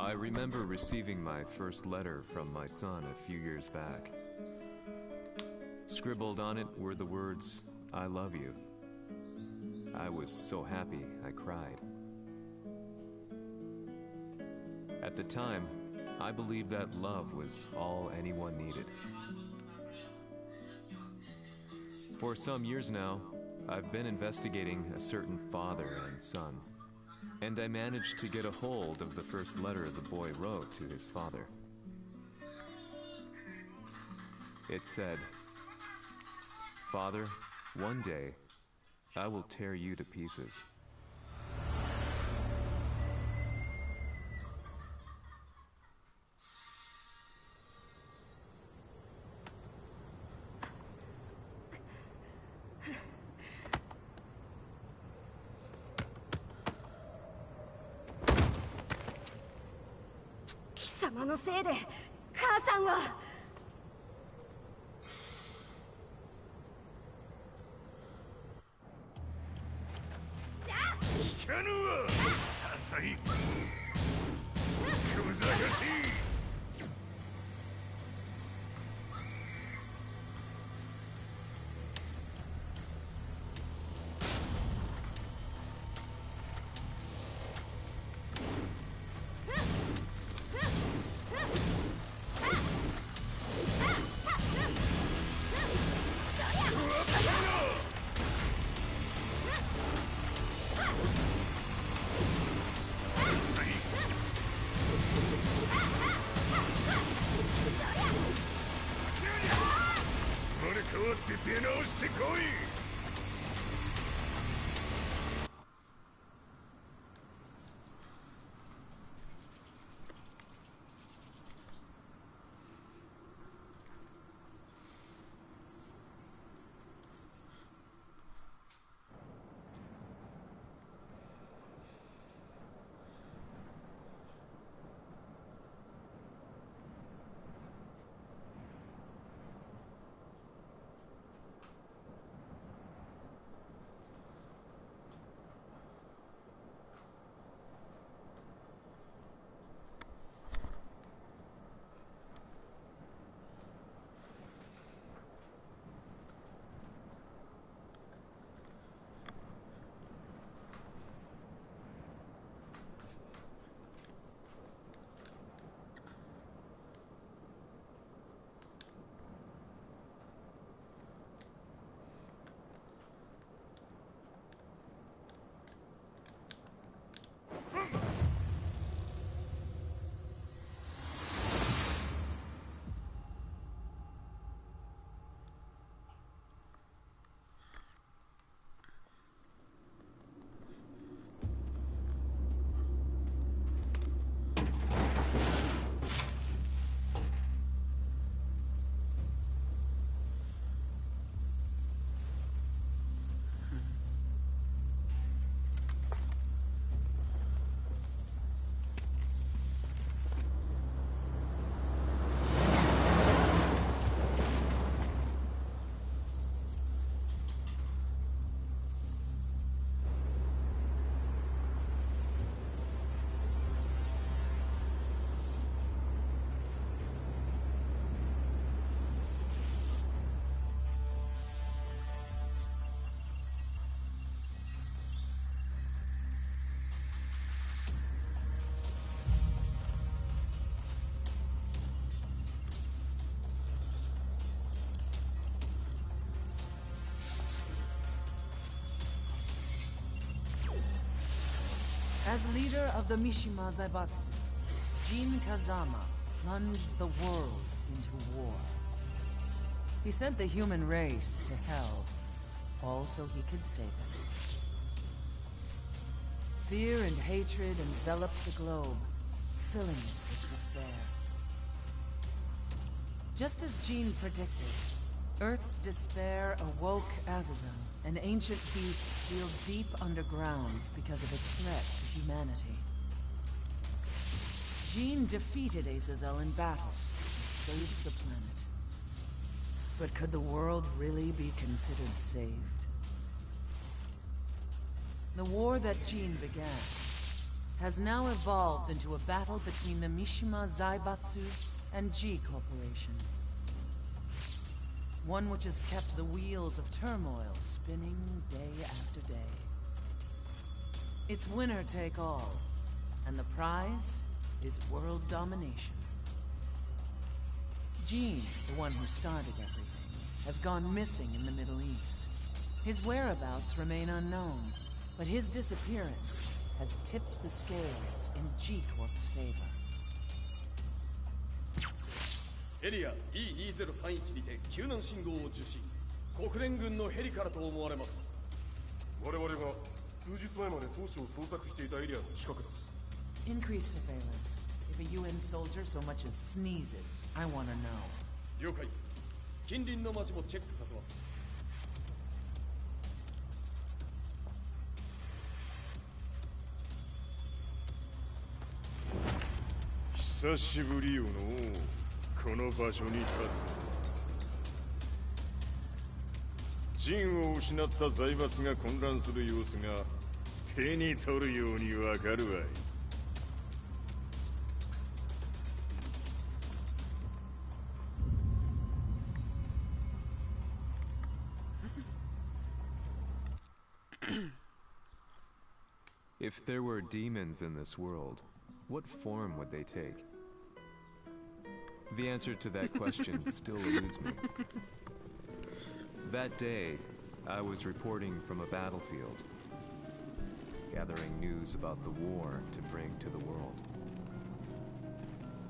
I remember receiving my first letter from my son a few years back. Scribbled on it were the words, "I love you." I was so happy I cried. At the time, I believed that love was all anyone needed. For some years now, I've been investigating a certain father and son, and I managed to get a hold of the first letter the boy wrote to his father. It said, "Father, one day, I will tear you to pieces." As leader of the Mishima Zaibatsu, Jin Kazama plunged the world into war. He sent the human race to hell, all so he could save it. Fear and hatred enveloped the globe, filling it with despair. Just as Jin predicted, Earth's despair awoke Azazel, an ancient beast sealed deep underground because of its threat to humanity. Jin defeated Azazel in battle and saved the planet. But could the world really be considered saved? The war that Jin began has now evolved into a battle between the Mishima Zaibatsu and G Corporation. One which has kept the wheels of turmoil spinning day after day. It's winner take all, and the prize is world domination. Gene, the one who started everything, has gone missing in the Middle East. His whereabouts remain unknown, but his disappearance has tipped the scales in G Corp's favor. エリア E2031 にて救難信号を受信。国連軍のヘリからと思われます。我々が数日前まで当初を捜索していたエリアの近くです。 Increase surveillance. If a UN soldier so much as sneezes, I want to know. 了解。近隣の町もチェックさせます。久しぶりよのこの場所に立つ。陣を失った財閥が混乱する様子が手に取るようにわかるわい。If there were demons in this world, what form would they take? The answer to that question still eludes me. That day, I was reporting from a battlefield, gathering news about the war to bring to the world.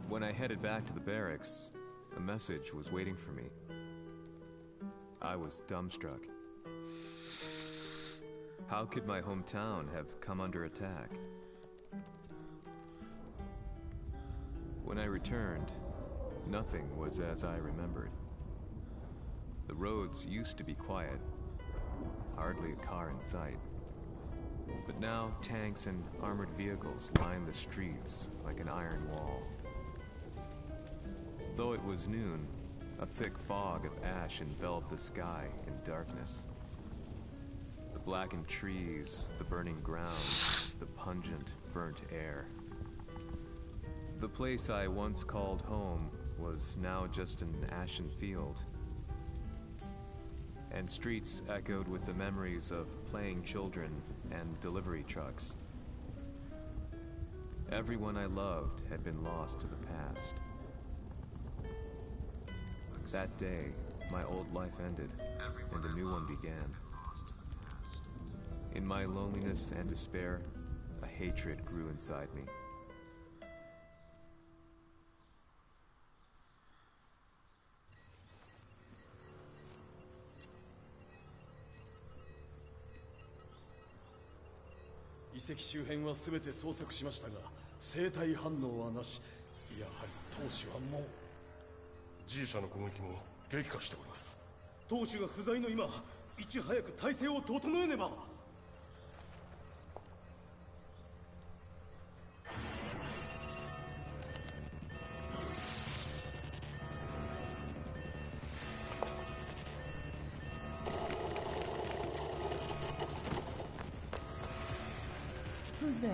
When I headed back to the barracks, a message was waiting for me. I was dumbstruck. How could my hometown have come under attack? When I returned, nothing was as I remembered. The roads used to be quiet, hardly a car in sight. But now tanks and armored vehicles line the streets like an iron wall. Though it was noon, a thick fog of ash enveloped the sky in darkness. The blackened trees, the burning ground, the pungent, burnt air. The place I once called home was now just an ashen field. And streets echoed with the memories of playing children and delivery trucks. Everyone I loved had been lost to the past. That day, my old life ended, and a new one began. In my loneliness and despair, a hatred grew inside me.遺跡周辺は全て捜索しましたが、生体反応はなし。やはり当主はもう。G 社の攻撃も激化しております。当主が不在の今、いち早く体制を整えねば。Who's there?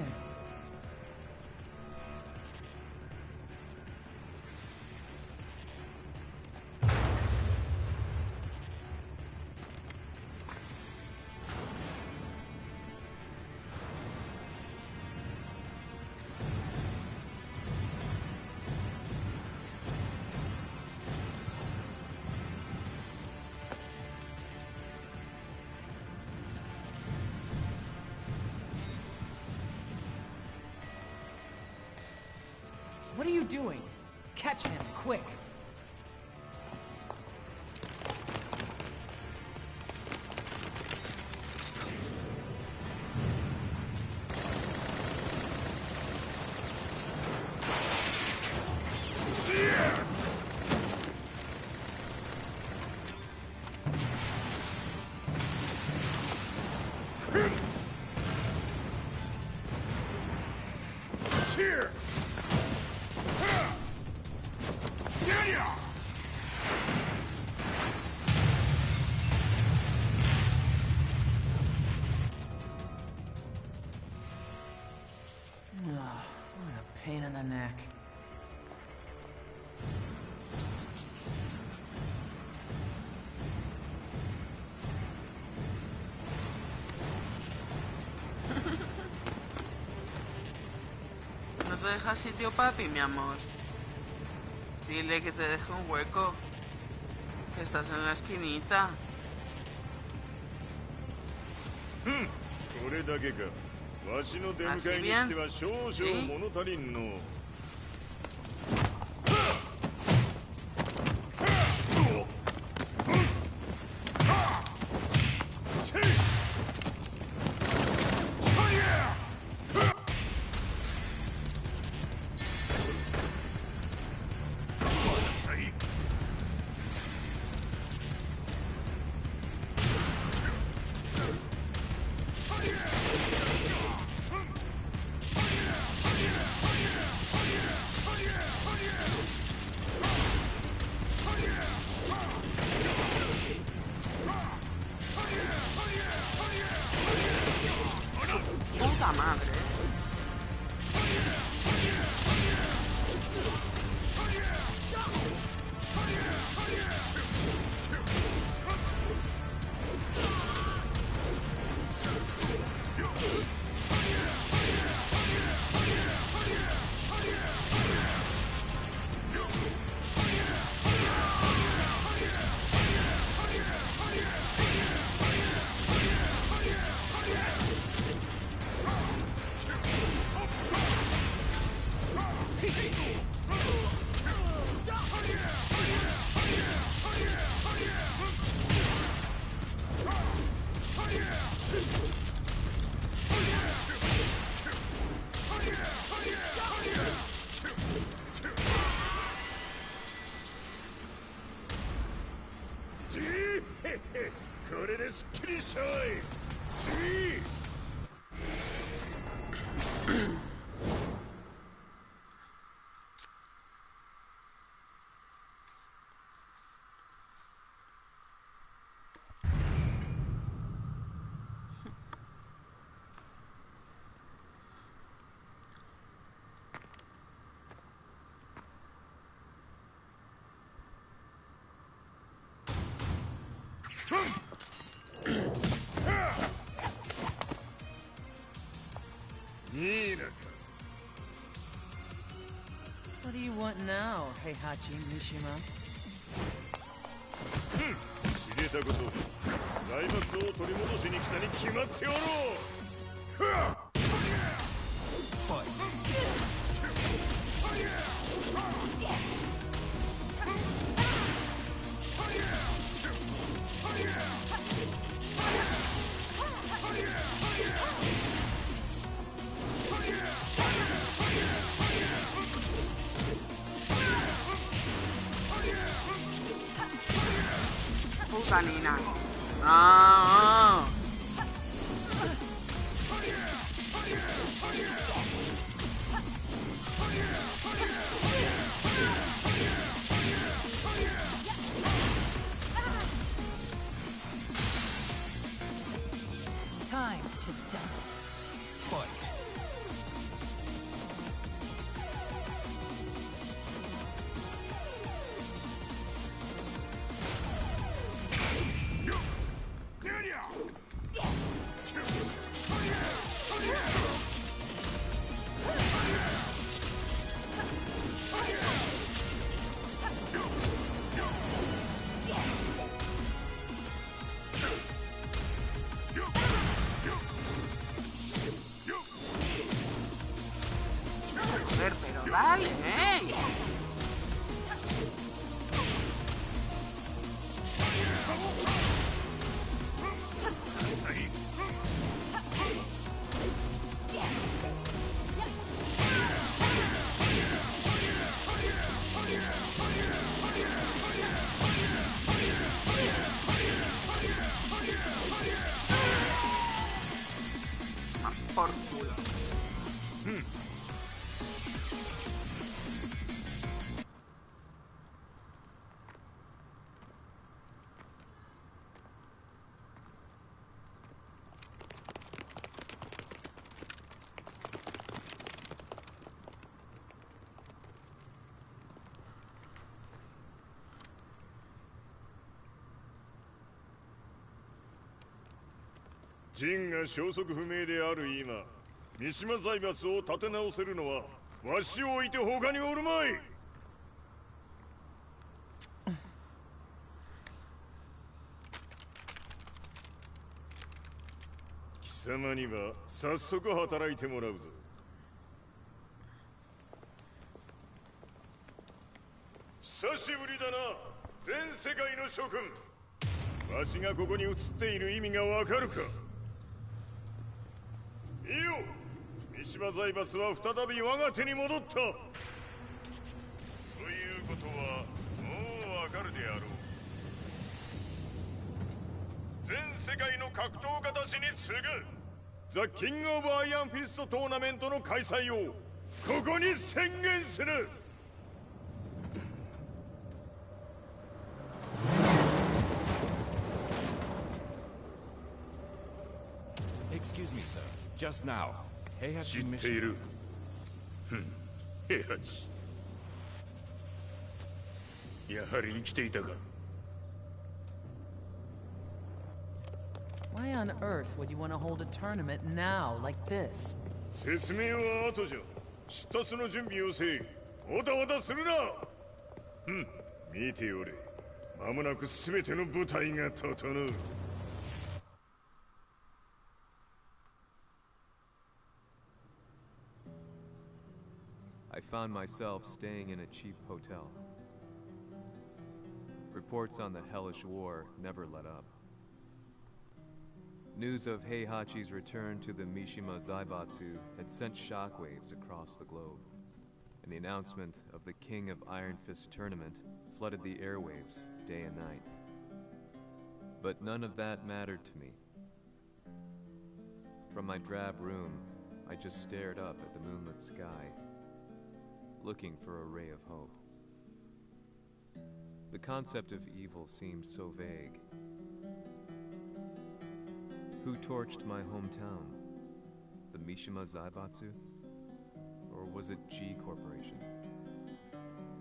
What are you doing? Catch him, quick! Here! pain in the neck. No te deja sitio, papi, mi amor. Dile que te deje un hueco. Que estás en la esquinita. これだけか。わしの出迎えにしては少々物足りんの。Puta madre. What do you want now, Heihachi Mishima? 知れたこと、財閥を取り戻しに来たに決まっておろう。Puta Nina. Ah. Time to die. Fight. Joder, pero dale, por culo. ジンが消息不明である今、三島財閥を立て直せるのはわしを置いて他におるまい。貴様には早速働いてもらうぞ。久しぶりだな、全世界の諸君。わしがここに映っている意味がわかるか。いいよ、三島財閥は再び我が手に戻った。ということはもうわかるであろう。全世界の格闘家たちに次ぐザ・キング・オブ・アイアンフィストトーナメントの開催をここに宣言する。Excuse me, sir. Just now, 知っている。平八。やはり生きていたか。Why on earth would you want to hold a tournament now, like this? 説明は後じゃ。出立の準備をせい。おたわたするな。見ておれ。間もなく全ての部隊が整う。I found myself staying in a cheap hotel. Reports on the hellish war never let up. News of Heihachi's return to the Mishima Zaibatsu had sent shockwaves across the globe, and the announcement of the King of Iron Fist tournament flooded the airwaves day and night. But none of that mattered to me. From my drab room, I just stared up at the moonlit sky, looking for a ray of hope. The concept of evil seemed so vague. Who torched my hometown? The Mishima Zaibatsu? Or was it G Corporation?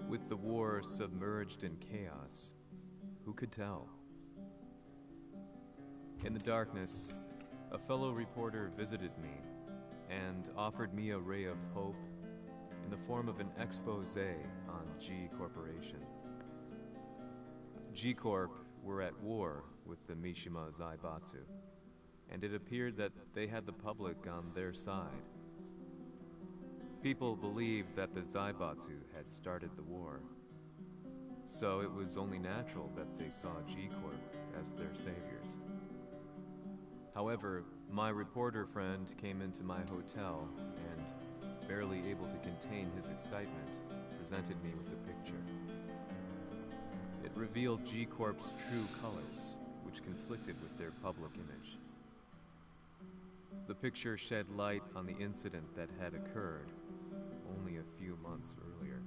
With the war submerged in chaos, who could tell? In the darkness, a fellow reporter visited me and offered me a ray of hope in the form of an expose on G Corporation. G Corp were at war with the Mishima Zaibatsu, and it appeared that they had the public on their side. People believed that the Zaibatsu had started the war, so it was only natural that they saw G Corp as their saviors. However, my reporter friend came into my hotel and, barely able to contain his excitement, presented me with the picture. It revealed G Corp's true colors, which conflicted with their public image. The picture shed light on the incident that had occurred only a few months earlier.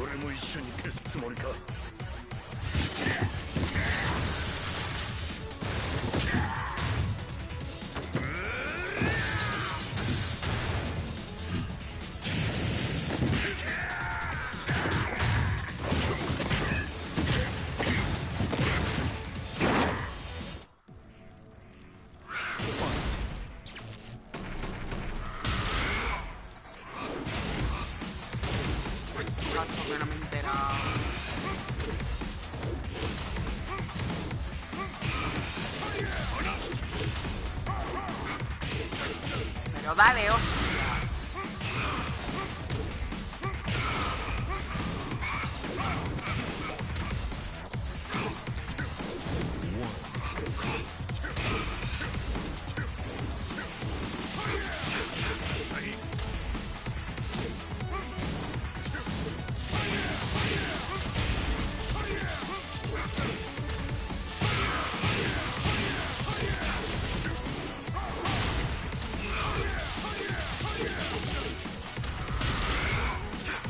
俺も一緒に消すつもりか。Cazzo che non mi interessa. Pero dale, hostia.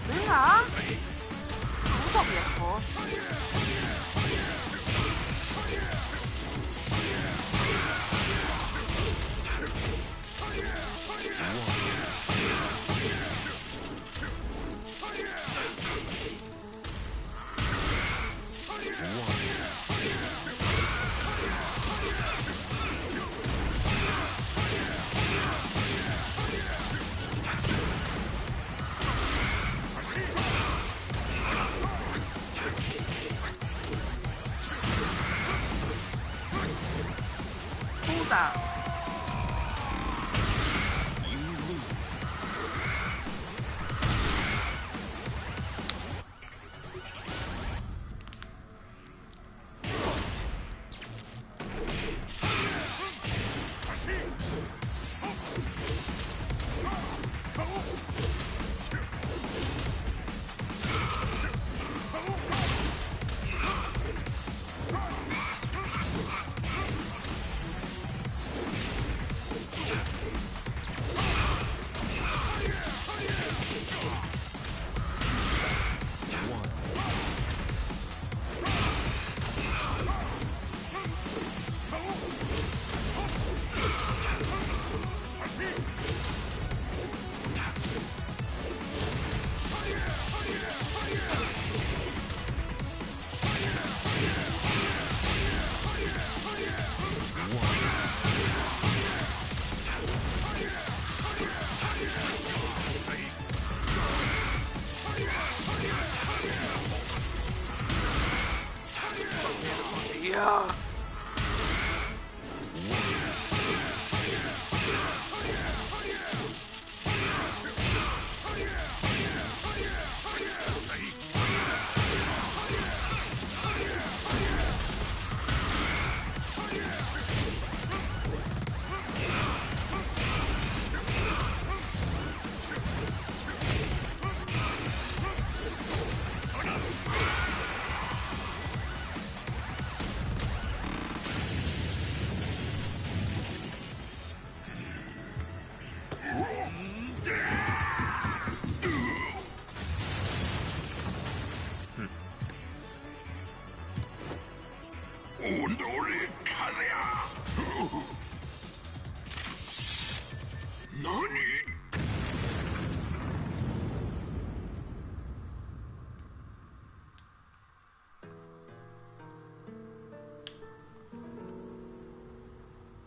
Venga. Puto viejo. Puta. Yeah.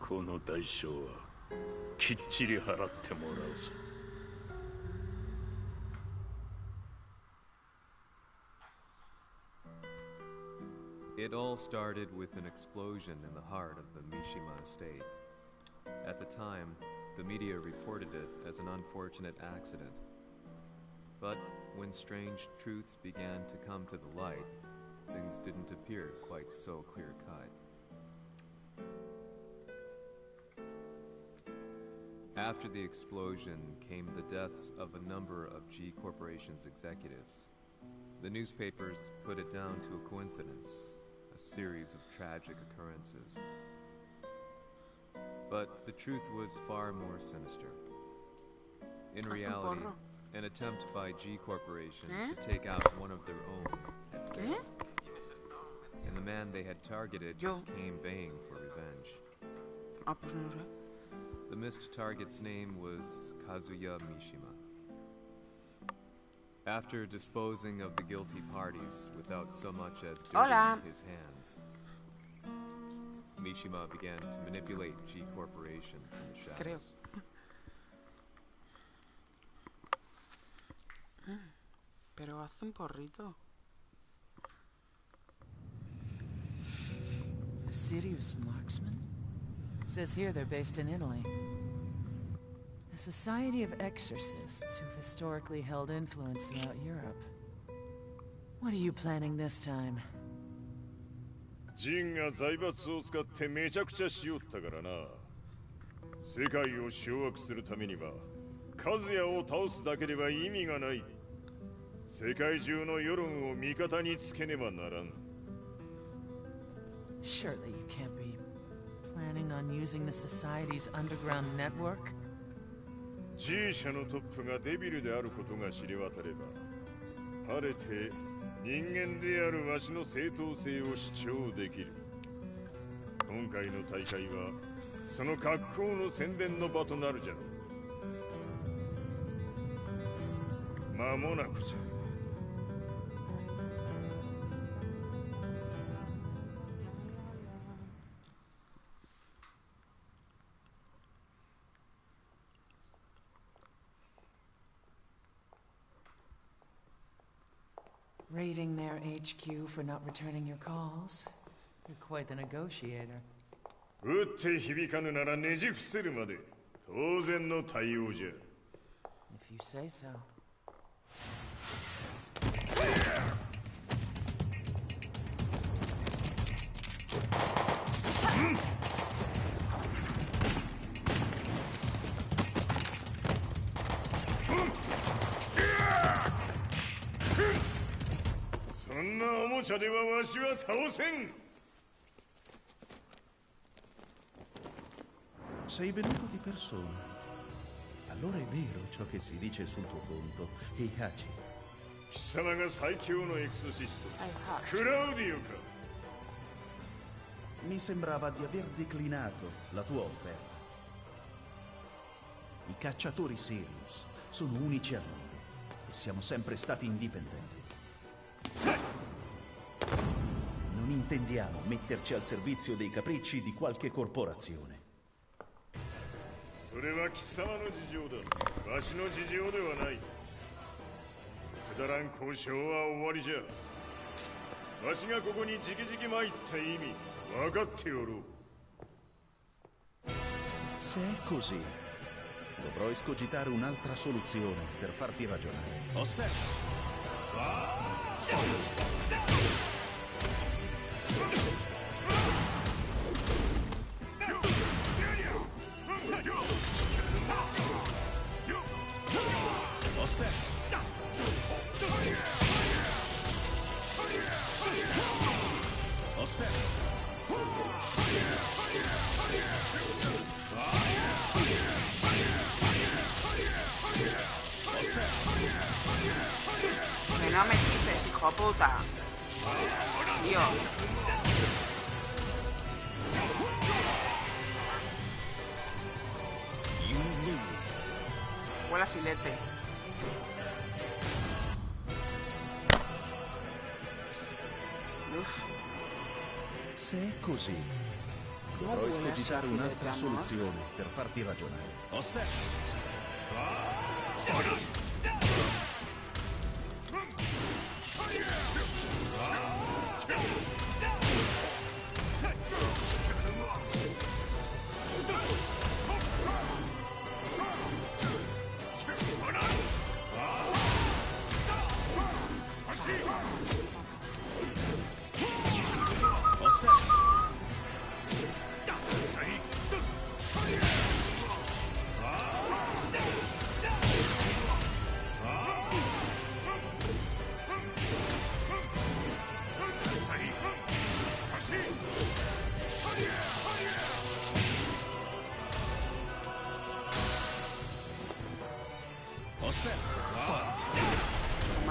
この代償はきっちり払ってもらうぞ。It all started with an explosion in the heart of the Mishima estate. At the time, the media reported it as an unfortunate accident. But when strange truths began to come to the light, things didn't appear quite so clear-cut. After the explosion came the deaths of a number of G Corporation's executives. The newspapers put it down to a coincidence, a series of tragic occurrences. But the truth was far more sinister. In reality, An attempt by G Corporation to take out one of their own had failed. And the man they had targeted came baying for revenge. Pues no sé. The missed target's name was Kazuya Mishima. After disposing of the guilty parties without so much as dirtying his hands, Mishima began to manipulate G Corporation from the shadows. Pero hace un porrito. A serious marksman? Says here they're based in Italy. A society of exorcists who've historically held influence throughout Europe. What are you planning this time? ジンが財閥を使ってめちゃくちゃしよったからな。世界を掌握するためにはカズヤを倒すだけでは意味がない。世界中の世論を味方につけねばならん。Surely you can't be planning on using the society's underground network? G 社のトップがデビルであることが知れ渡れば、晴れて人間であるわしの正当性を主張できる。今回の大会はその格好の宣伝の場となるじゃろう。間もなくじゃ。Raiding their HQ for not returning your calls. You're quite the negotiator. 撃って響かぬならねじ伏せるまで当然の対応じゃ。If you say so. そんなおもちゃではわしは倒せん。 Sei venuto di persona. Allora è vero ciò che si dice sul tuo conto, Heihachi. 貴様が最強のエクソシスト、クラウディオか。 Mi sembrava di aver declinato la tua offerta. I cacciatori Sirius sono unici al mondo e siamo sempre stati indipendenti. Non intendiamo metterci al servizio dei capricci di qualche corporazione. それは貴様の事情だ。わしの事情ではない。くだらん交渉は終わりじゃ。わしがここに直々参った意味分かっておろう。 Se è così, dovrò escogitare un'altra soluzione per farti ragionare. Osserva! Que no me chifes, hijo puta. Tío. Huele a filete. Se è così, dovrò escogitare un'altra soluzione per farti ragionare. Osserva!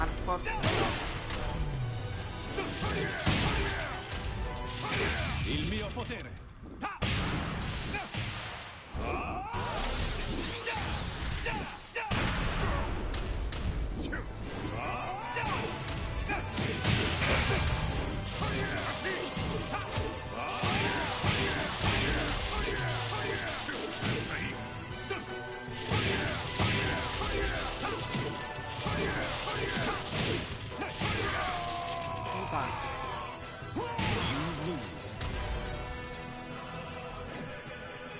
al Fortnite. Il mio potere.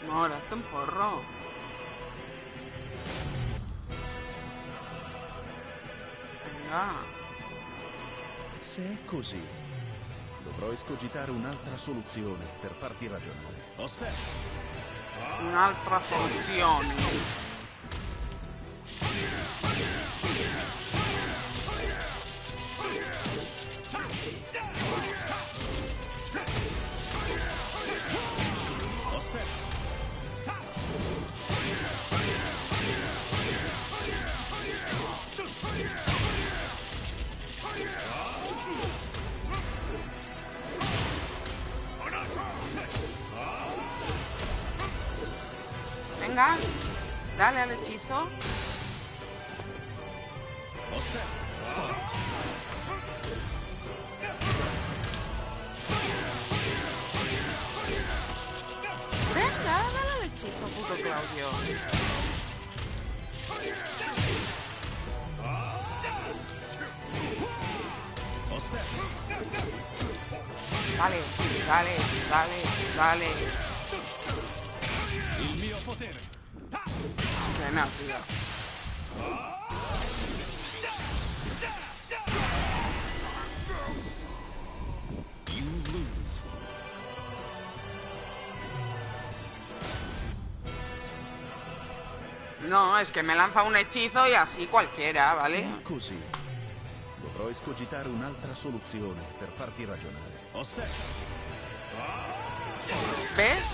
No, ahora hazte un porro. Venga. Se è così, dovrò escogitare un'altra soluzione per farti ragionare. Osserva. Un'altra soluzione. Venga, dale al hechizo. Venga, dale al hechizo, puto Claudio. Dale, dale, dale, dale. Il mio potere. Que no, tío. You lose. No, es que me lanza un hechizo y así cualquiera, Se ¿vale? è così, dovrò escogitare un'altra soluzione per farti ragionare. Osserva. ¿Ves?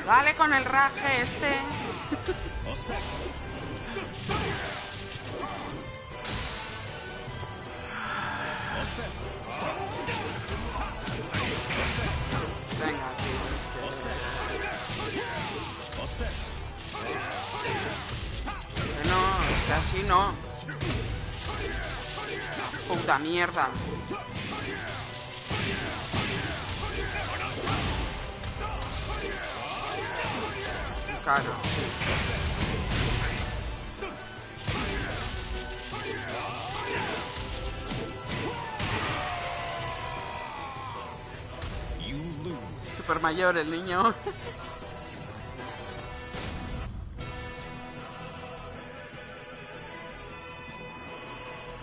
Dale con el raje este. Venga, tío, es que... Que no, es que así no. Puta mierda. Claro, sí. Super mayor el niño.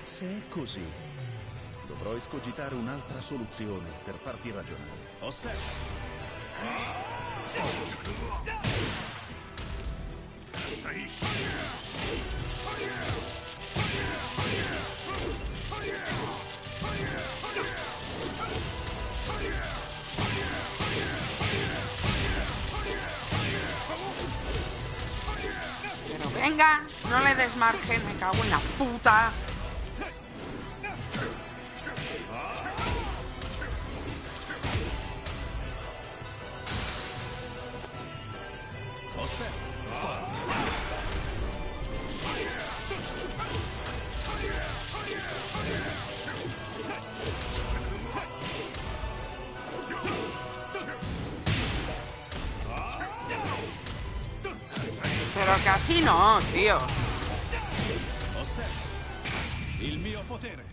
Se è così, dovrò escogitare un'altra soluzione per farti ragionare. Osserva. Pero venga, no le des margen, me cago en la puta. Pero que así no, tío. Osserva. Il mio potere.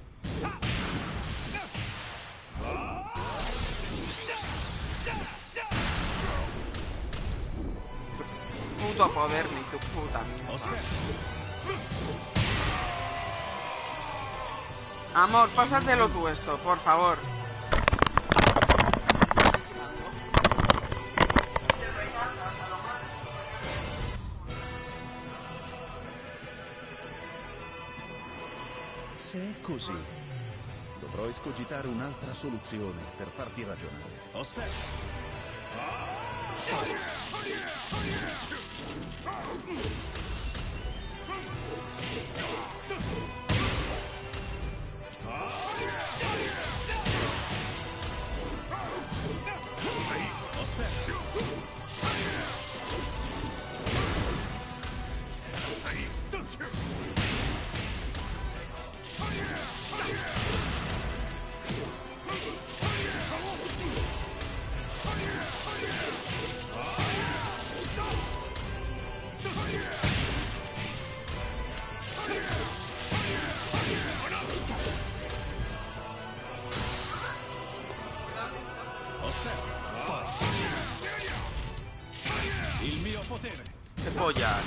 Puto poder ni tu puta mierda. Osserva. Amor, pásatelo tú esto, por favor. così, dovrò escogitare un'altra soluzione per farti ragionare. Acepto. Il mio potere. ¿Qué pollas?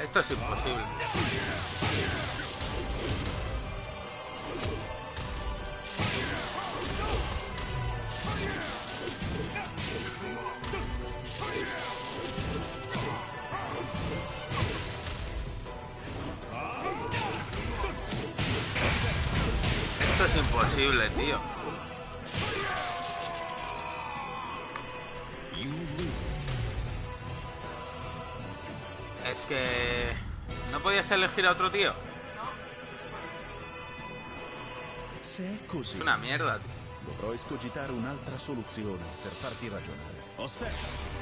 Esto es imposible. Esto es imposible, tío. You lose. Es que... ¿no podías elegir a otro tío? Se è così, Es una mierda, tío. dovrò escogitare un'altra soluzione per farti ragionare. Acepto.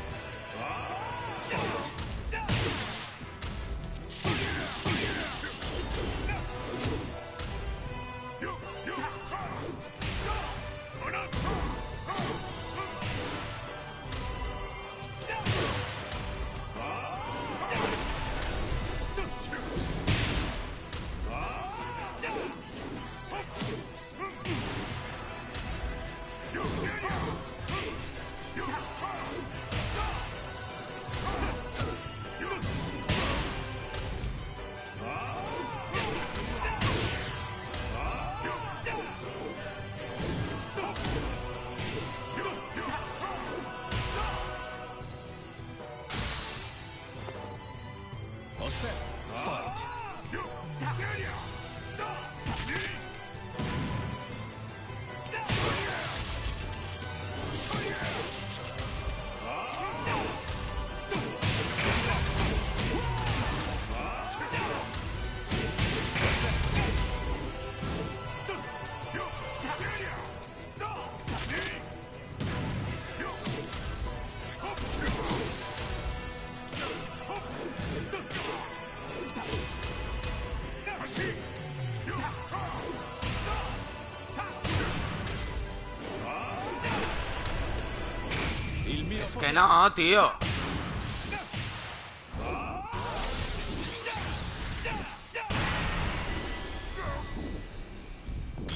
Es que no, tío.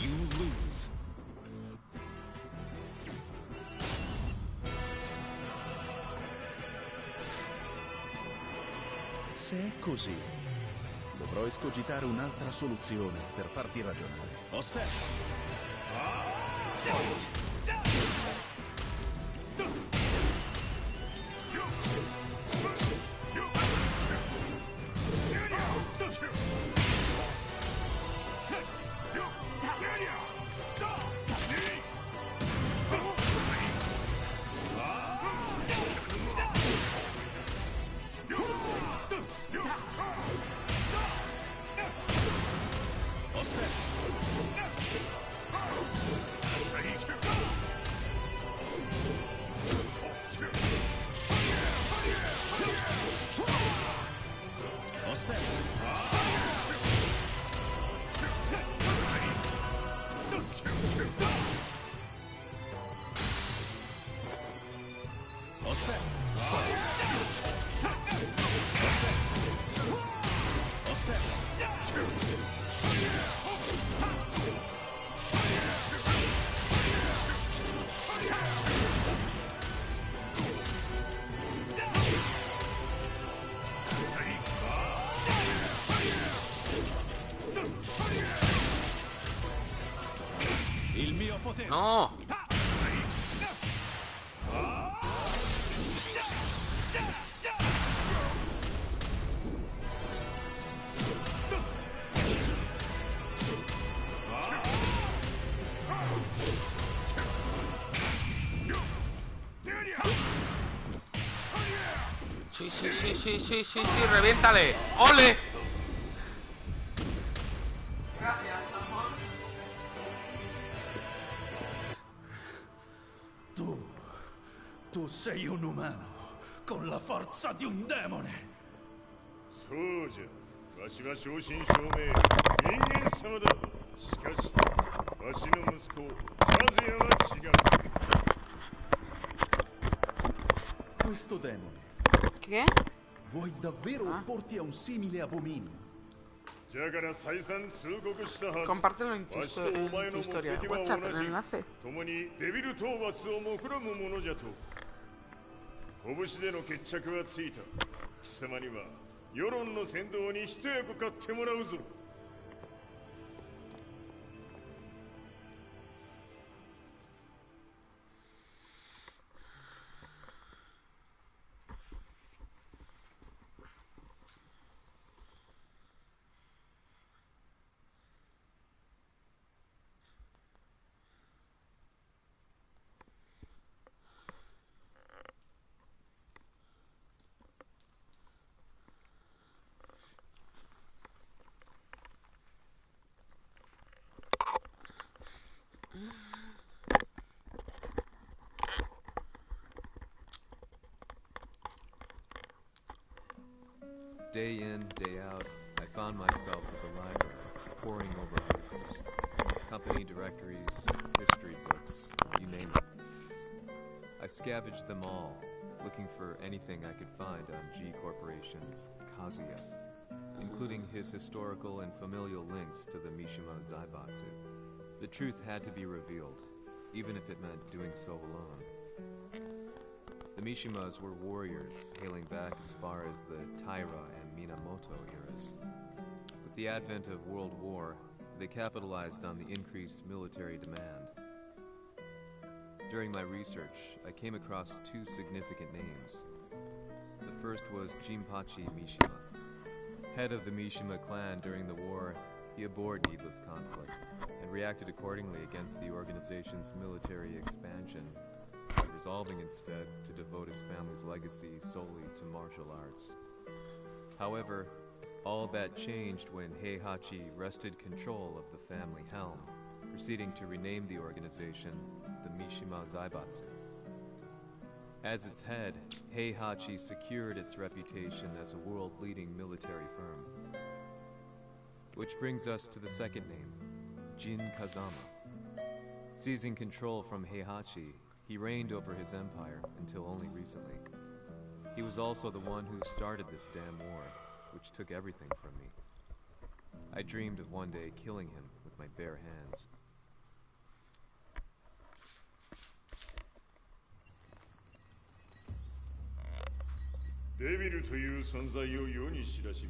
You lose. Se è così, dovrò escogitare un'altra soluzione per farti ragionare. Acepto. No. Sí, reviéntale. ¡Ole! Gracias, amor. Tu sei un umano con la forza di un demone. そうじゃ。わしは正真正銘人間様だ。しかしわしの息子和也は違う。 Questo demone. ¿Qué? Vuoi davvero opporti a un simile abominio? Compártelo en tu historia de WhatsApp, el enlace. 共にデビル討伐を目論むものじゃと。拳での決着はついた。貴様には世論の先導に一役買ってもらうぞ。 Day in, day out, I found myself at the library, poring over articles, company directories, history books, you name it. I scavenged them all, looking for anything I could find on G Corporation's Kazuya, including his historical and familial links to the Mishima Zaibatsu. The truth had to be revealed, even if it meant doing so alone. The Mishimas were warriors hailing back as far as the Taira and Minamoto eras. With the advent of World War, they capitalized on the increased military demand. During my research, I came across two significant names. The first was Jinpachi Mishima. Head of the Mishima clan during the war, he abhorred needless conflict and reacted accordingly against the organization's military expansion, resolving instead to devote his family's legacy solely to martial arts. However, all that changed when Heihachi wrested control of the family helm, proceeding to rename the organization the Mishima Zaibatsu. As its head, Heihachi secured its reputation as a world-leading military firm. Which brings us to the second name, Jin Kazama. Seizing control from Heihachi, he reigned over his empire until only recently. He was also the one who started this damn war, which took everything from me. I dreamed of one day killing him with my bare hands. Devil という存在を世に知らし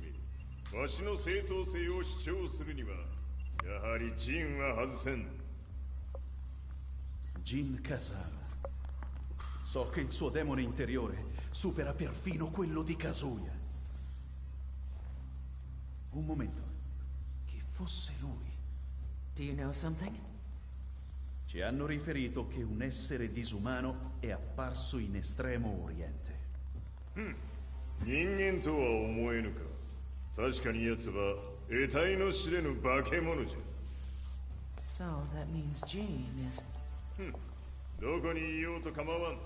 め、わしの正当性を主張するには、やはりジンは外せん。Jin Kazama. So che il suo demone interiore supera perfino quello di Kazuya. Un momento. Chi fosse lui? Do you know something? Ci hanno riferito che un essere disumano è apparso in Estremo Oriente. 人間とは思えぬか。確かに奴は得体の知れぬ化け物じゃ。So that means Jean is... どこにいようと構わん。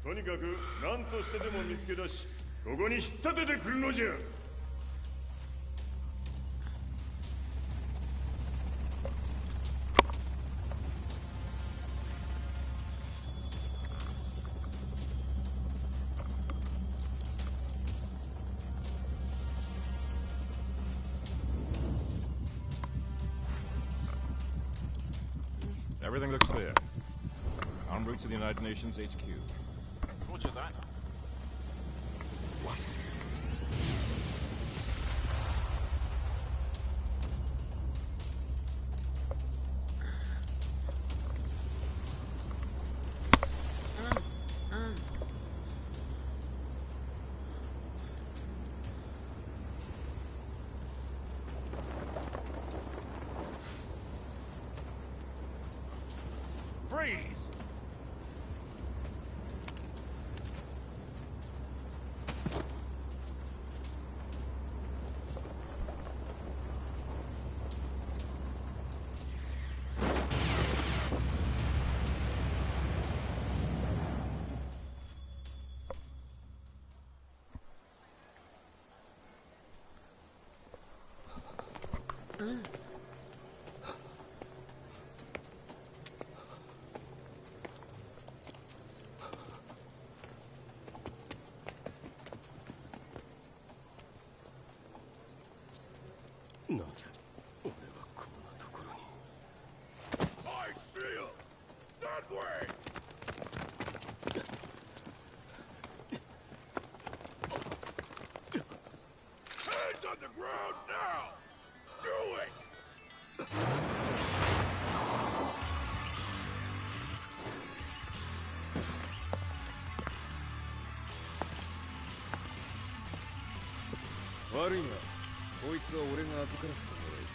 とにかく何としてでも見つけ出し、ここに引っ立ててくるのじゃ。Everything looks clear. En route to the United Nations HQ. Roger that. What? なぜ俺はこんなところに。 I see him! That way! Hands on the ground now! Do it! 悪いが、こいつは俺が預からせてもらえる。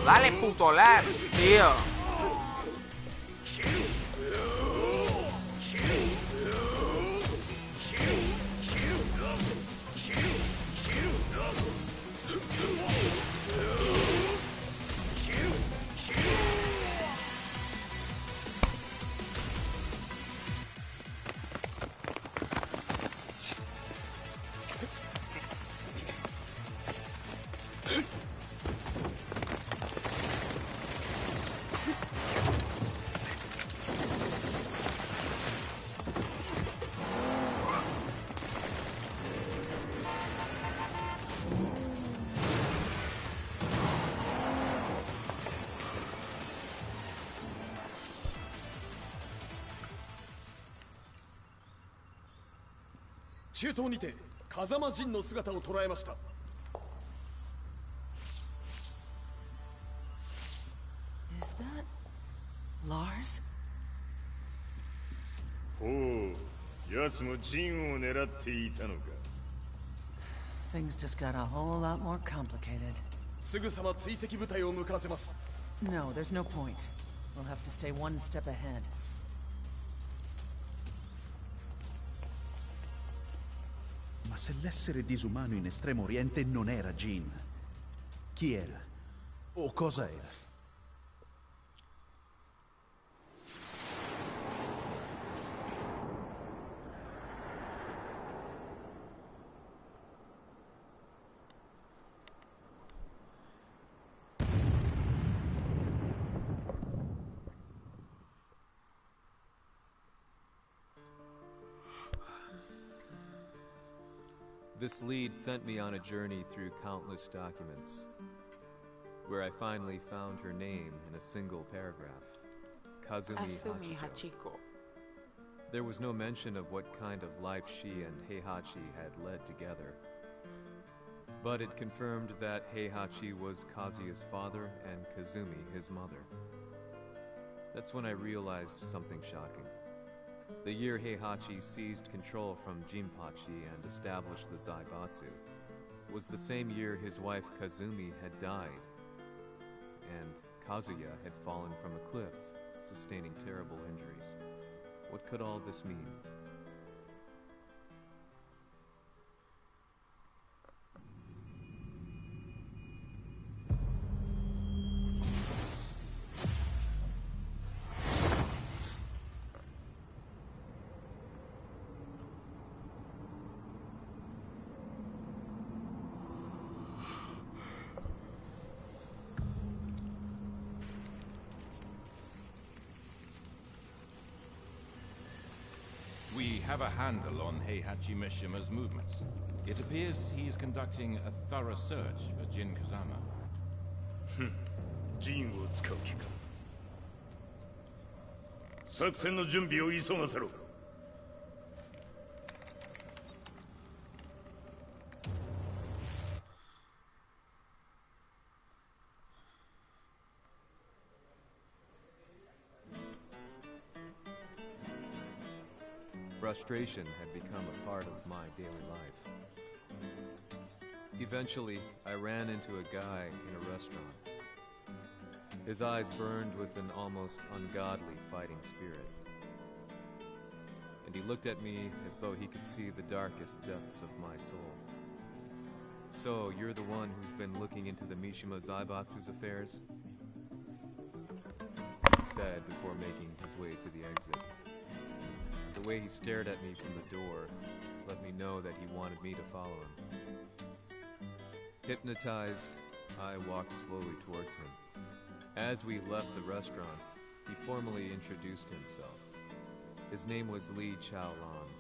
Dale, puto Lars, tío.中東にて風間陣の姿を捉えました。 Is that Lars? ほう、奴も陣を狙っていたのか。 Things just got a whole lot more complicated. すぐさま追跡部隊を向かわせます。 No, there's no point. We'll have to stay one step ahead. Ma se l'essere disumano in Estremo Oriente non era Jin, chi era? O cosa era? This lead sent me on a journey through countless documents, where I finally found her name in a single paragraph, Kazumi Hachiko. There was no mention of what kind of life she and Heihachi had led together, but it confirmed that Heihachi was Kazuya's father and Kazumi his mother. That's when I realized something shocking. The year Heihachi seized control from Jinpachi and established the Zaibatsu was the same year his wife Kazumi had died, and Kazuya had fallen from a cliff, sustaining terrible injuries. What could all this mean? We have a handle on Heihachi Mishima's movements. It appears he is conducting a thorough search for Jin Kazama. 陣を使う気か。作戦の準備を急がせろ。Frustration had become a part of my daily life. Eventually, I ran into a guy in a restaurant. His eyes burned with an almost ungodly fighting spirit. And he looked at me as though he could see the darkest depths of my soul. So, you're the one who's been looking into the Mishima Zaibatsu's affairs? He said before making his way to the exit. The way he stared at me from the door let me know that he wanted me to follow him. Hypnotized, I walked slowly towards him. As we left the restaurant, he formally introduced himself. His name was Li Chaolan.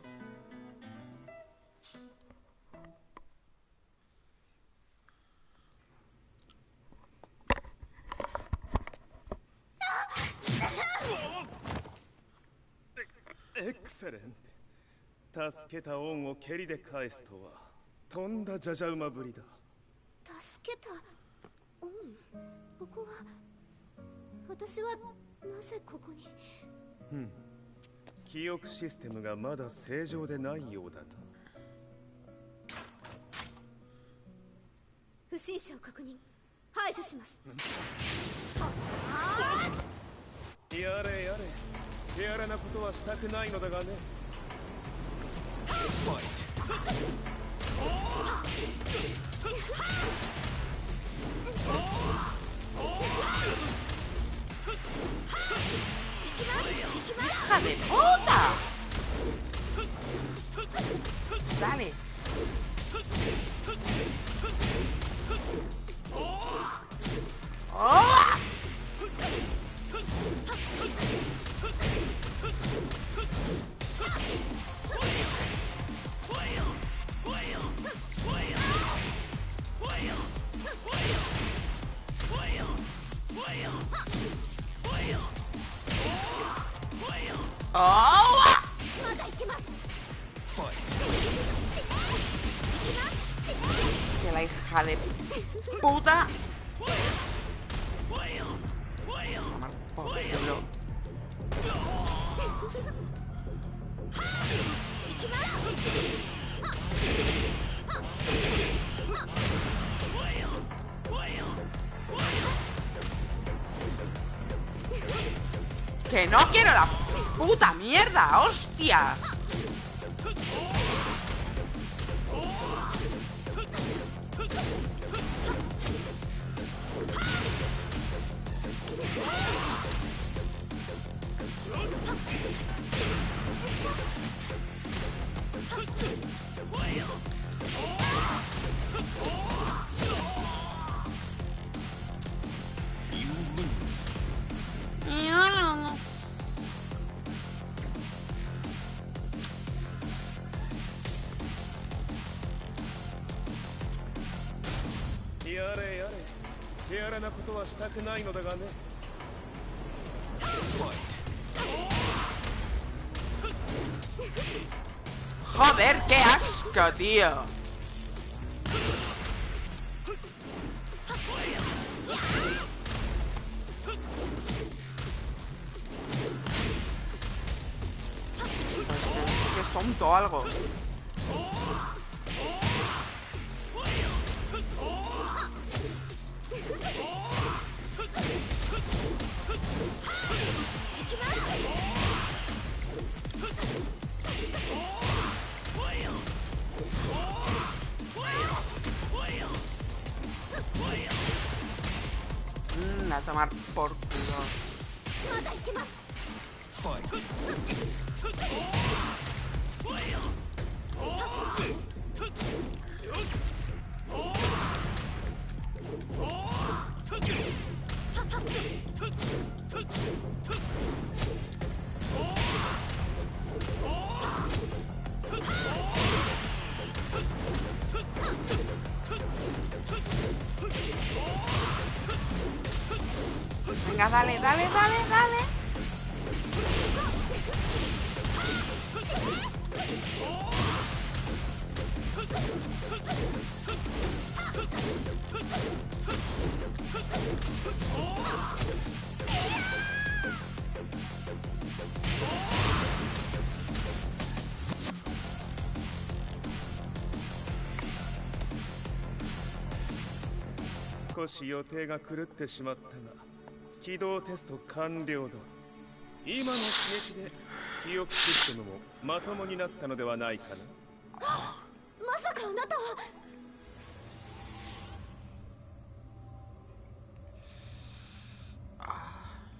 Excellent. 助けた恩を蹴りで返すとはとんだじゃじゃ馬ぶりだ。助けた恩、ここは私はなぜここに。記憶システムがまだ正常でないようだな。不審者を確認、排除します。やれやれ、手荒なことはしたくないのだがね。¡Hija de puta! Dale. ¡Oh! ¡Oh! Que la hija de puta. Tomar por culo. Que no quiero la puta mierda, hostia. Joder, qué asco, tío. Que es tonto o algo. A tomar por culo. Venga, dale, dale, dale, dale. 少し予定が狂ってしまったが、起動テスト完了だ。今の刺激で記憶システムもまともになったのではないかな。まさかあなたは。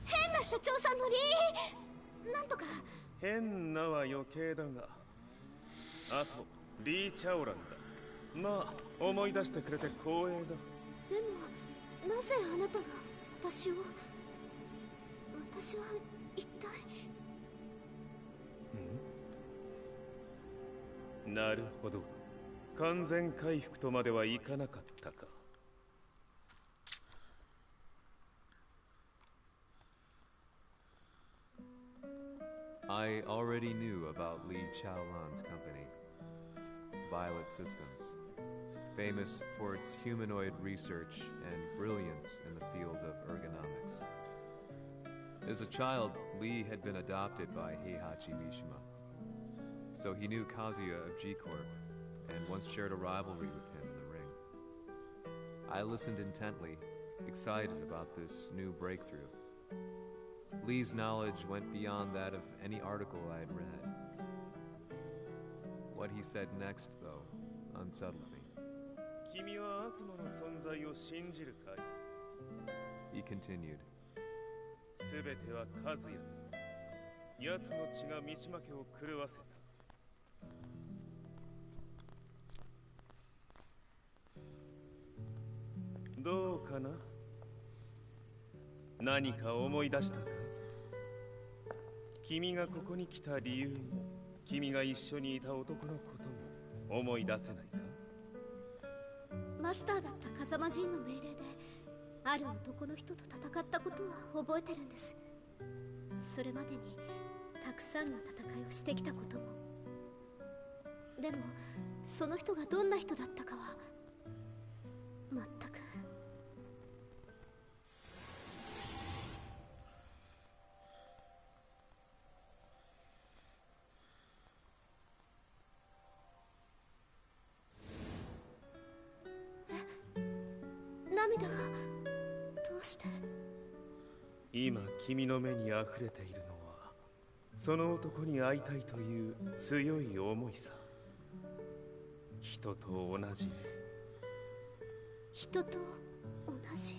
変な社長さんのなんとか。変なは余計だが、あとリー・チャオランだ。まあ思い出してくれて光栄だ。でもなぜあなたが私は一体。なるほど、完全回復とまではいかなかったか。I already knew about Li Chaolan's company, Violet Systems, famous for its humanoid research and brilliance in the field of ergonomics. As a child, Li had been adopted by Heihachi Mishima, so he knew Kazuya of G-Corp and once shared a rivalry with him in the ring. I listened intently, excited about this new breakthrough. Lee's knowledge went beyond that of any article I had read. What he said next, though, unsettled me. He continued. 全てはカズヤ。奴の血が三島家を狂わせた。どうかな？何か思い出したか？君がここに来た理由も、君が一緒にいた男のことも思い出せないか？マスターだった風間陣の命令である男の人と戦ったことは覚えてるんです。それまでにたくさんの戦いをしてきたことも。でもその人がどんな人だったかは全く。涙がどうして？今君の目にあふれているのはその男に会いたいという強い思いさ。人と同じね。人と同じ。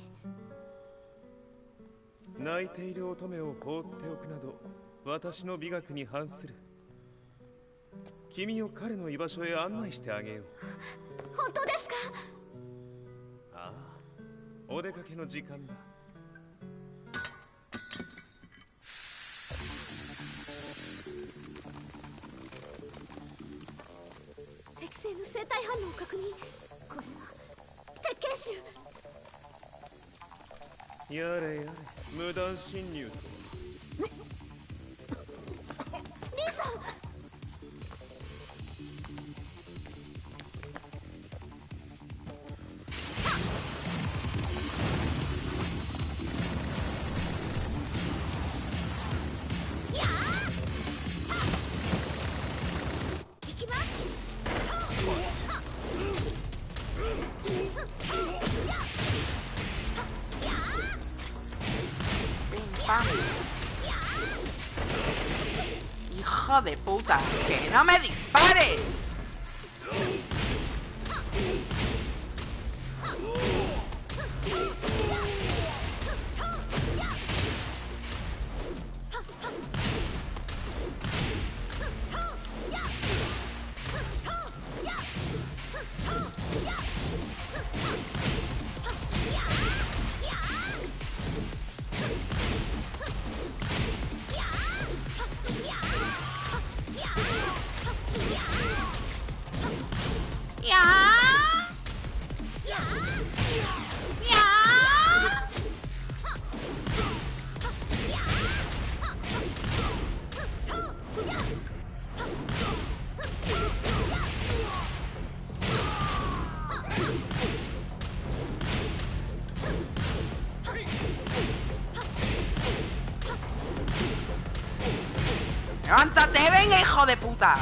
泣いている乙女を放っておくなど私の美学に反する。君を彼の居場所へ案内してあげよう。本当ですか？ああ、お出かけの時間だ。適正の生体反応を確認。これは鉄拳臭。やれやれ、無断侵入と。リーさん。Hijo de puta, que no me dispares. ¡Levántate, venga, hijo de puta!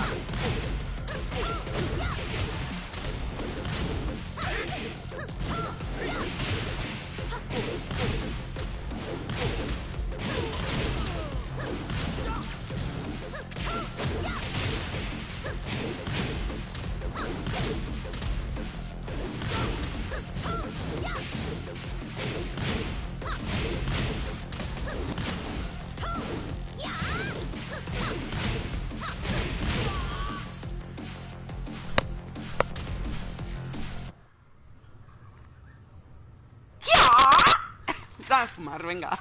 fumar, venga.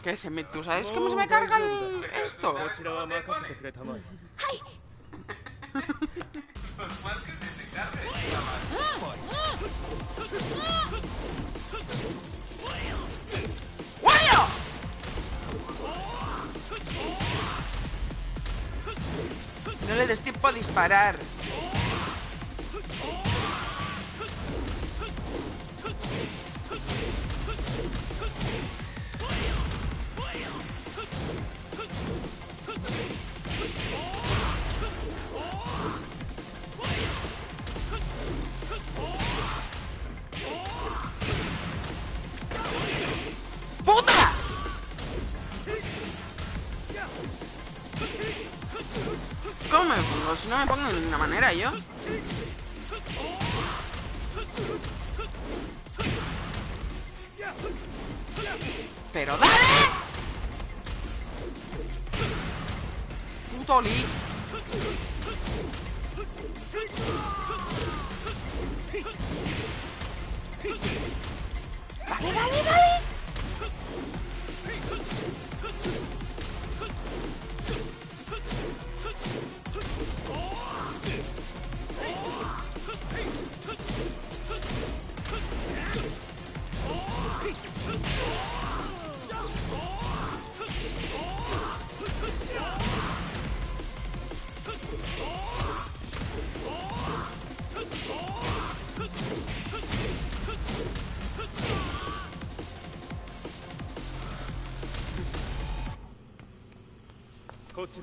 Que se me... ¿Tú sabes cómo se me carga esto? No le des tiempo a disparar. ¡Puta! ¿Cómo me pongo? Si no me pongo de ninguna manera yo. ¡Pero dale! ¡Puto Lee! ¡Dale, dale, dale!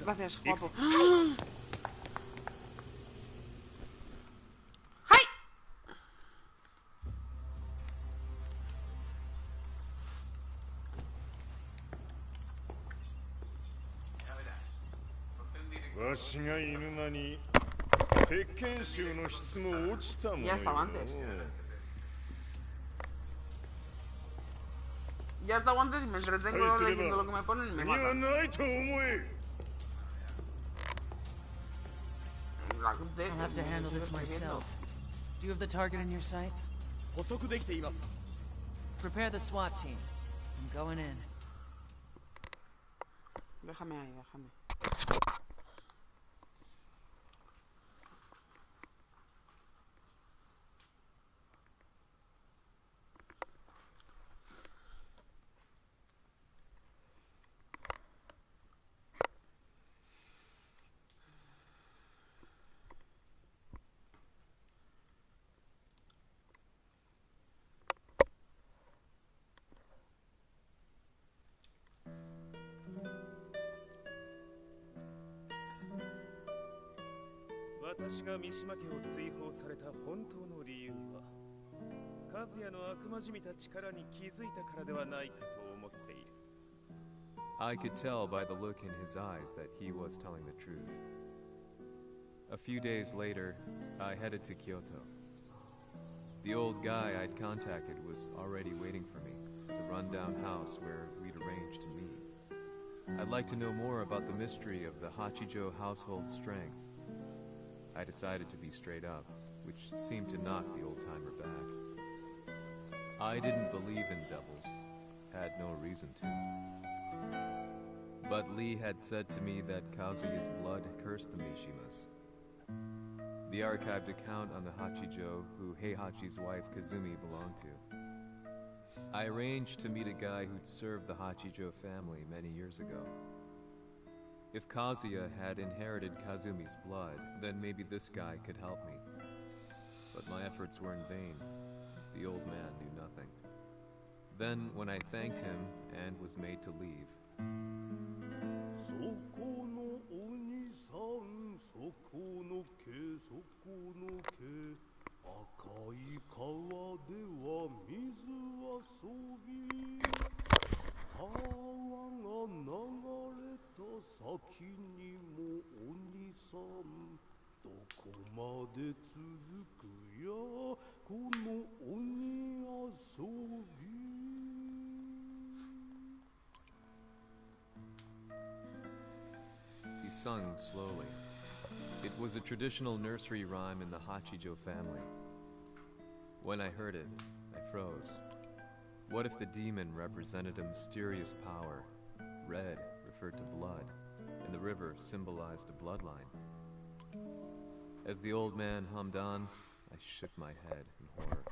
Gracias, guapo. ¡Ay! Ya estaba antes. Ya estaba antes y me entretengo leyendo lo que me ponen y me matan. I'll have to handle this myself. Do you have the target in your sights? Prepare the SWAT team. I'm going in. Déjame ahí, déjame. I could tell by the look in his eyes that he was telling the truth. A few days later, I headed to Kyoto. The old guy I'd contacted was already waiting for me at the rundown house where we'd arranged to meet. I'd like to know more about the mystery of the Hachijo household strength. I decided to be straight up, which seemed to knock the old-timer back. I didn't believe in devils, had no reason to. But Lee had said to me that Kazuya's blood cursed the Mishimas. The archived account on the Hachijo who Heihachi's wife Kazumi belonged to. I arranged to meet a guy who'd served the Hachijo family many years ago. If Kazuya had inherited Kazumi's blood, then maybe this guy could help me. But my efforts were in vain. The old man knew nothing. Then, when I thanked him and was made to leave, he sung slowly. It was a traditional nursery rhyme in the Hachijo family. When I heard it, I froze. What if the demon represented a mysterious power? Red referred to blood, and the river symbolized a bloodline. As the old man hummed on, I shook my head in horror.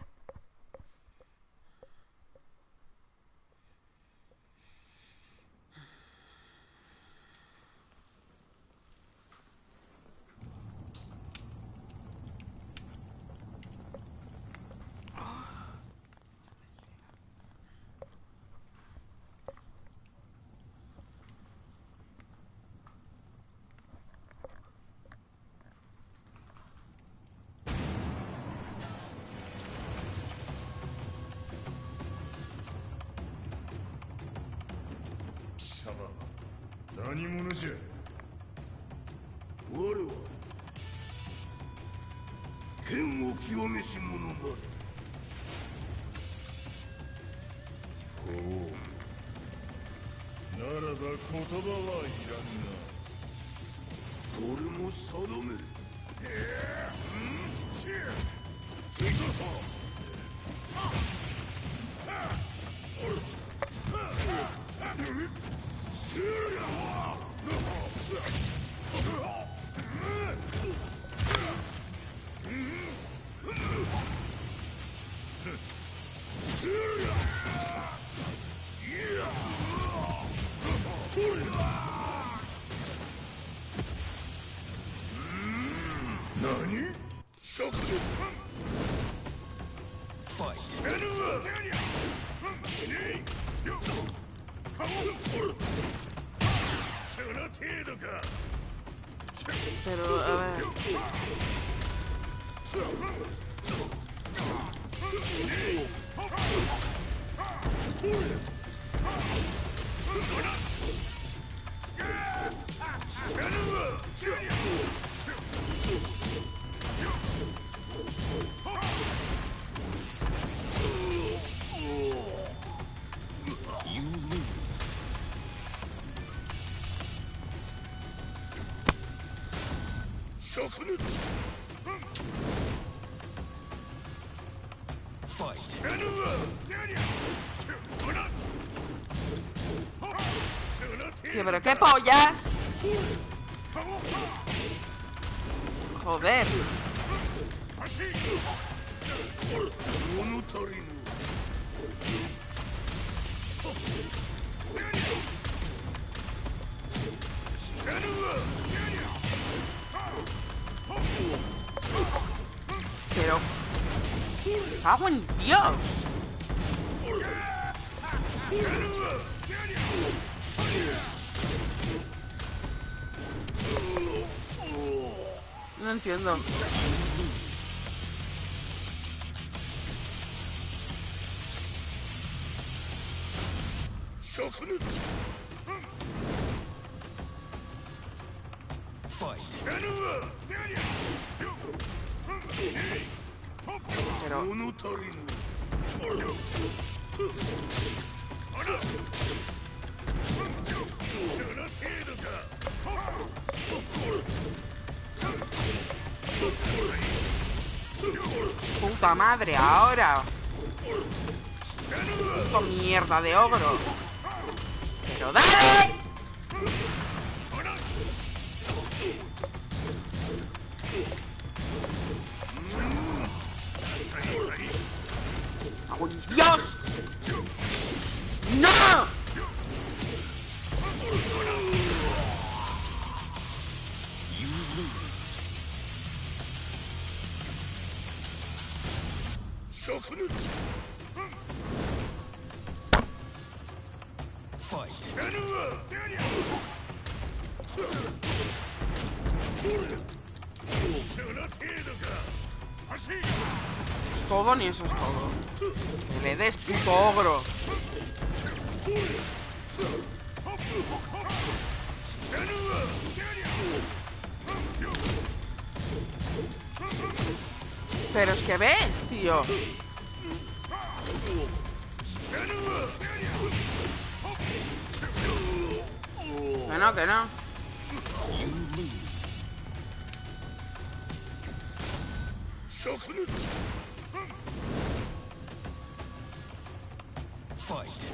Pero, a ver... Tío, pero qué pollas. Joder. Pero... ¡cago en Dios! No entiendo. Pero... ¡puta madre! ¡Ahora! ¡Puta mierda de ogro! ¡Pero dale! ¡Oh, Dios! ¡No! Todo ni eso es todo. Que le des puto ogro. Pero es que ves, tío. Que no. Fight.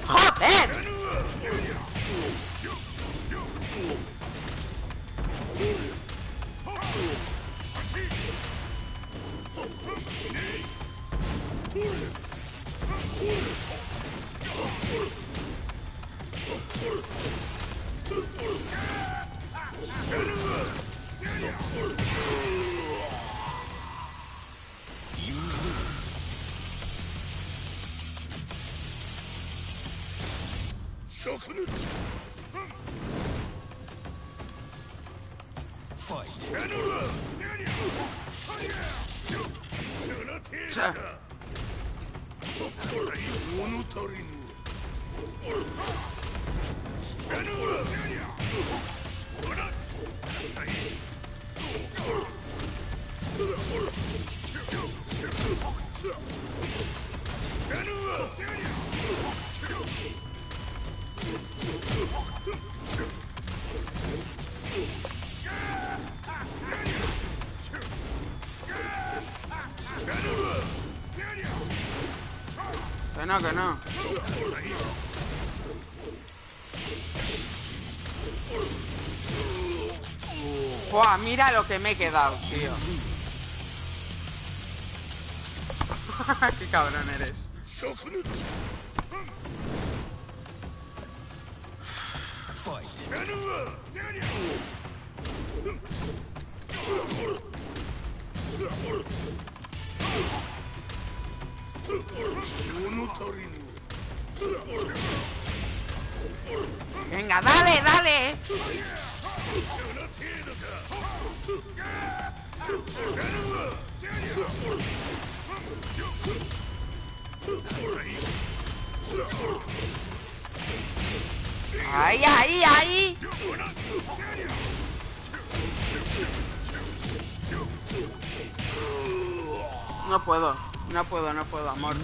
¡Joder! You lose. Fight. Que no. Buah, mira lo que me he quedado, tío. Qué cabrón eres. Fight. Venga, dale, dale. Ahí, ahí, ahí. No puedo, no puedo, no puedo, amor.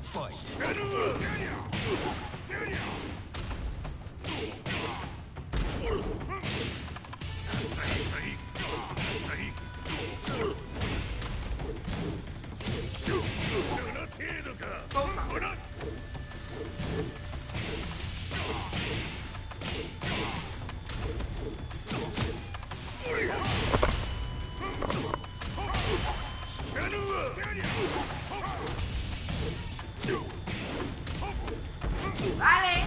Fight. Vale.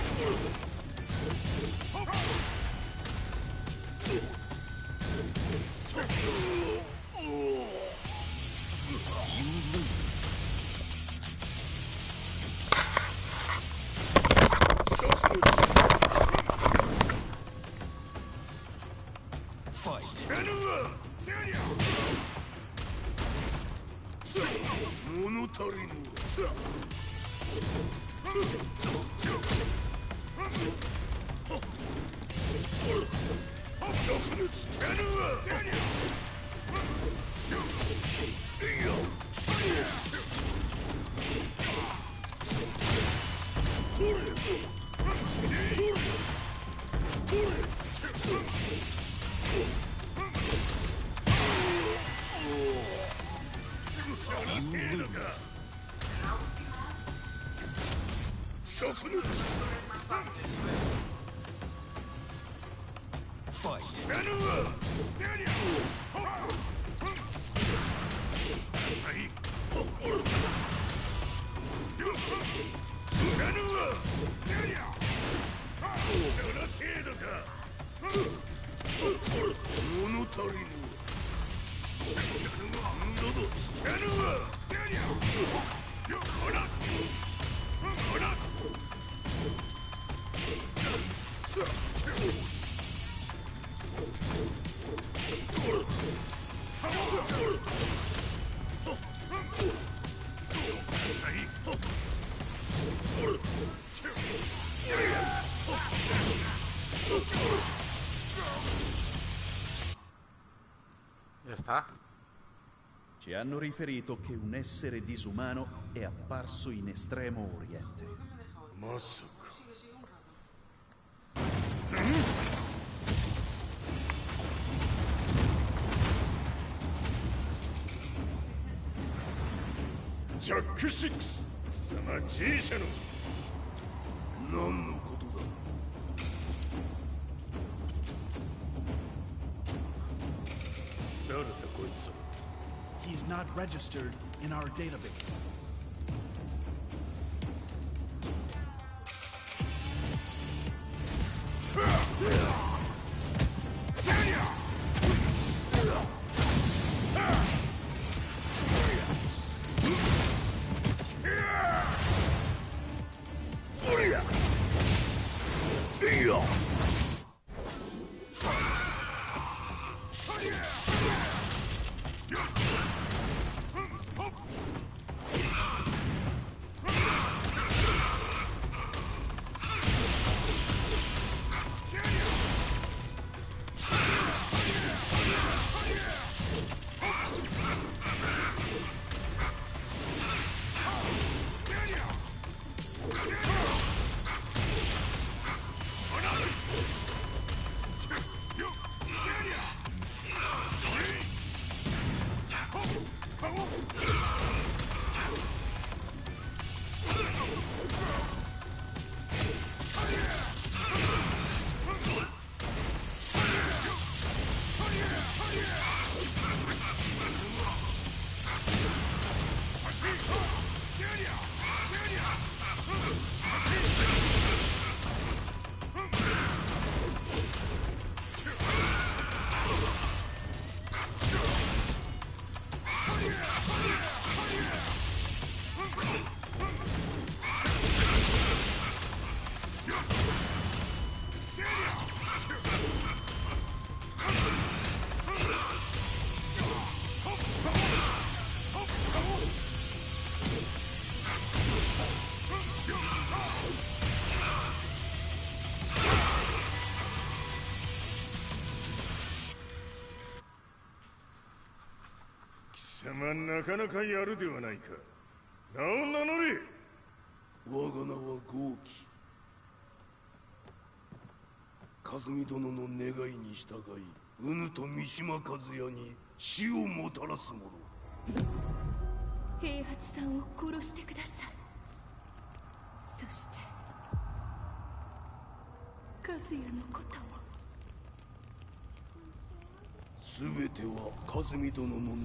Ya está. Ci hanno riferito che un essere disumano è apparso in Estremo Oriente. Masaka. Jack 6貴様 G 社の何のことだ。誰だこいつは。 He's not registered in our database.なかなかやるではないか。名を名乗れ。我が名は豪輝。和美殿の願いに従い、うぬと三島和也に死をもたらす者。平八さんを殺してください。そして和也のことも。すべては和美殿の願い。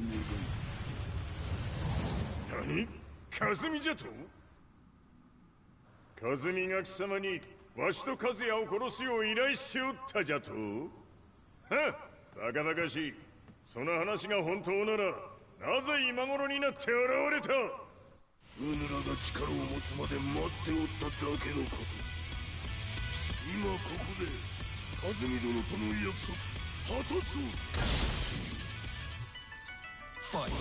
何？和美じゃと？和美が貴様にわしと和也を殺すよう依頼しておったじゃと？はっ、バカバカしい。その話が本当ならなぜ今頃になって現れた？うぬらが力を持つまで待っておっただけのこと。今ここで和美殿との約束果たそう。Fight.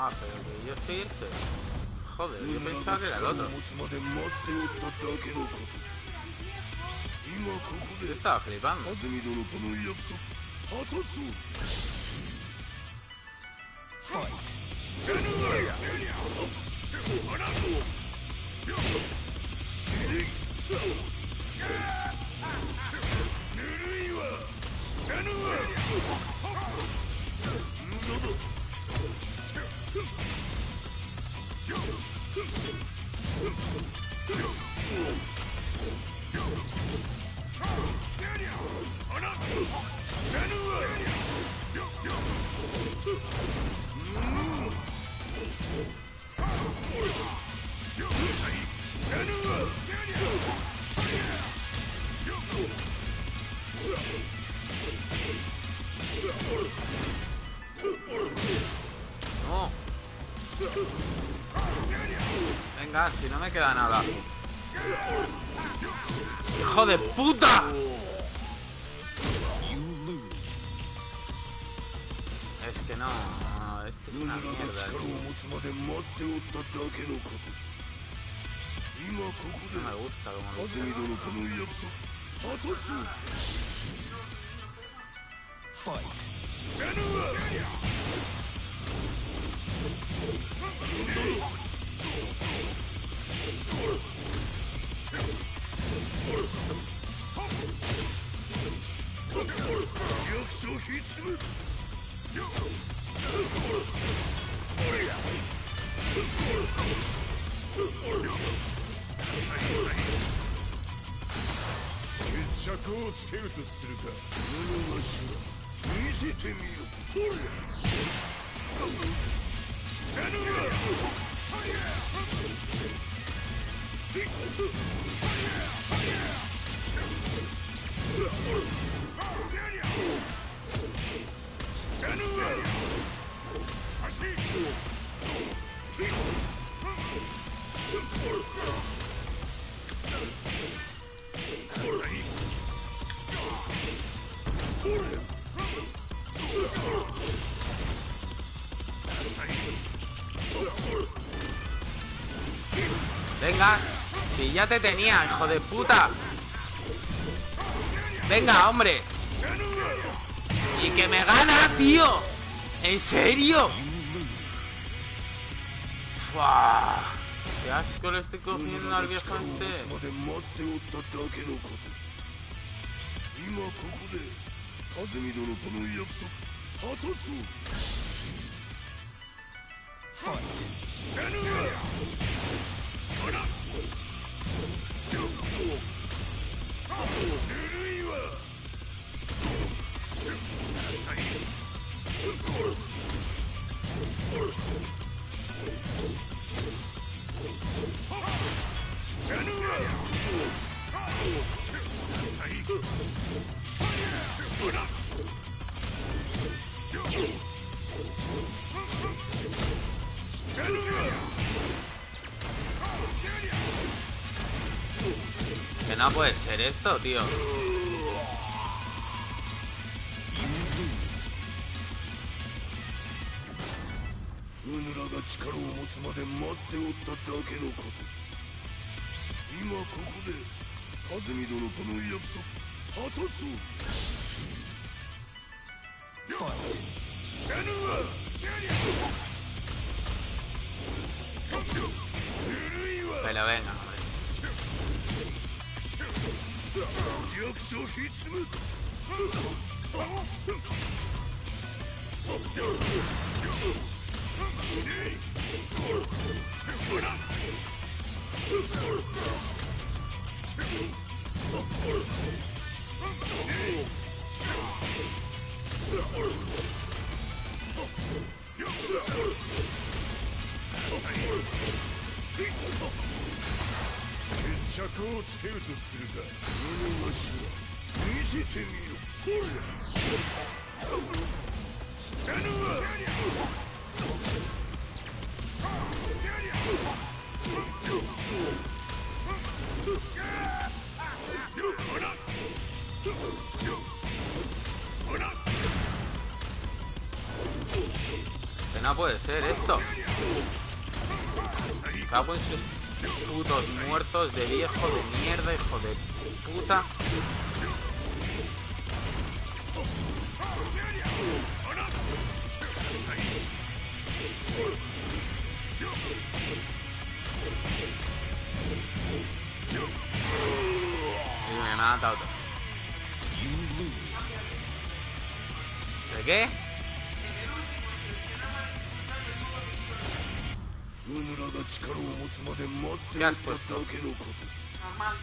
Ah, pero que yo estoy este. Joder, yo pensaba que era el otro. Yo estaba flipando. Fight. No. Venga, si no me queda nada. ¡Hijo de puta! Es que no, esto es una mierda, tío. No me gusta como lo hice. Fight. Venga, si ya te tenía, hijo de puta. Venga, hombre. Y que me gana, tío. ¿En serio? ¡Fua! Qué asco le estoy cogiendo al viejo este. Que no puede ser esto, tío. Pero venga, hombre. Que no puede ser esto. Cago en sus putos muertos de viejo de mierda, hijo de puta. Y me mata otro. ¿De qué? ¿Qué has puesto? Normal.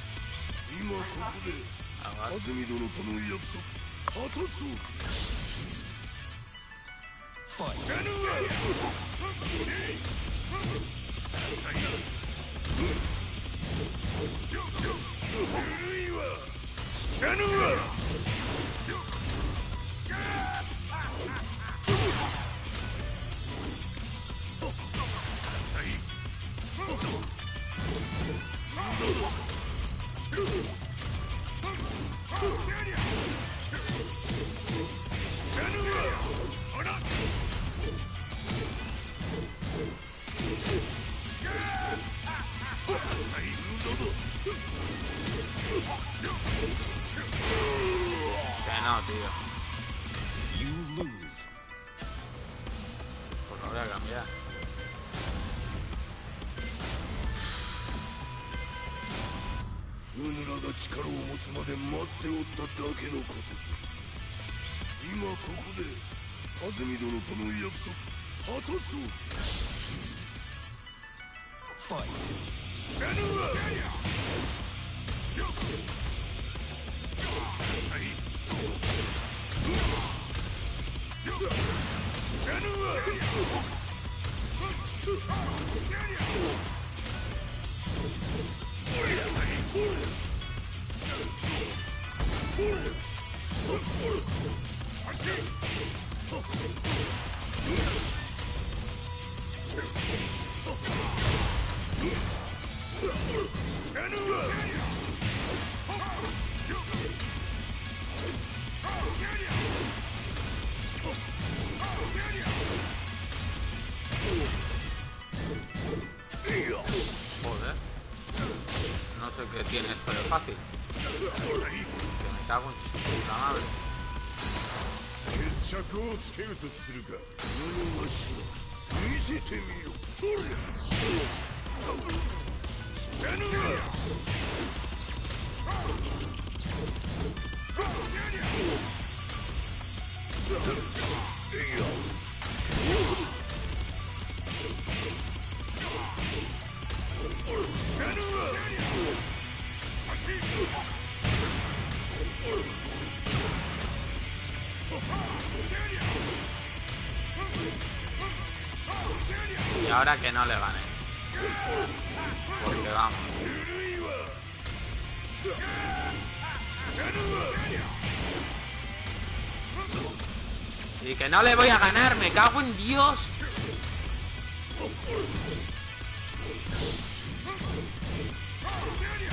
no, tío. You lose. Pues lo voy a cambiar. Fight. Joder. No sé qué tiene esto de fácil. Que me cago en su puta madre. Y ahora que no le gane. Porque vamos. Y que no le voy a ganar, me cago en Dios.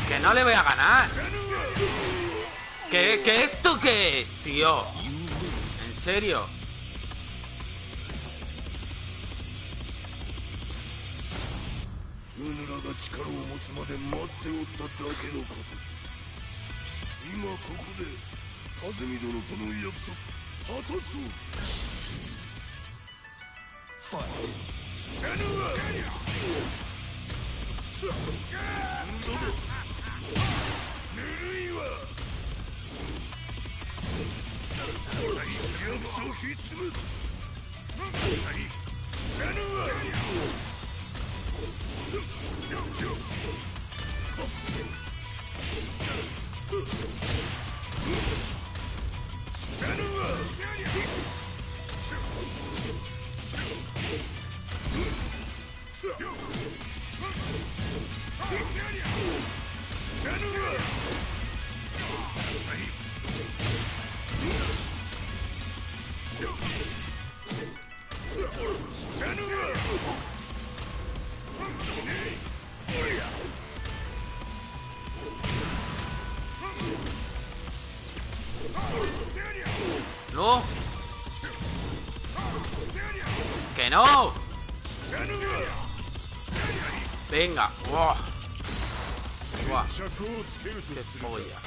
Que no le voy a ganar. ¿Qué esto qué es, tío? ¿En serio? Fight. No. Que no. Venga. Buah. Buah. Qué polla.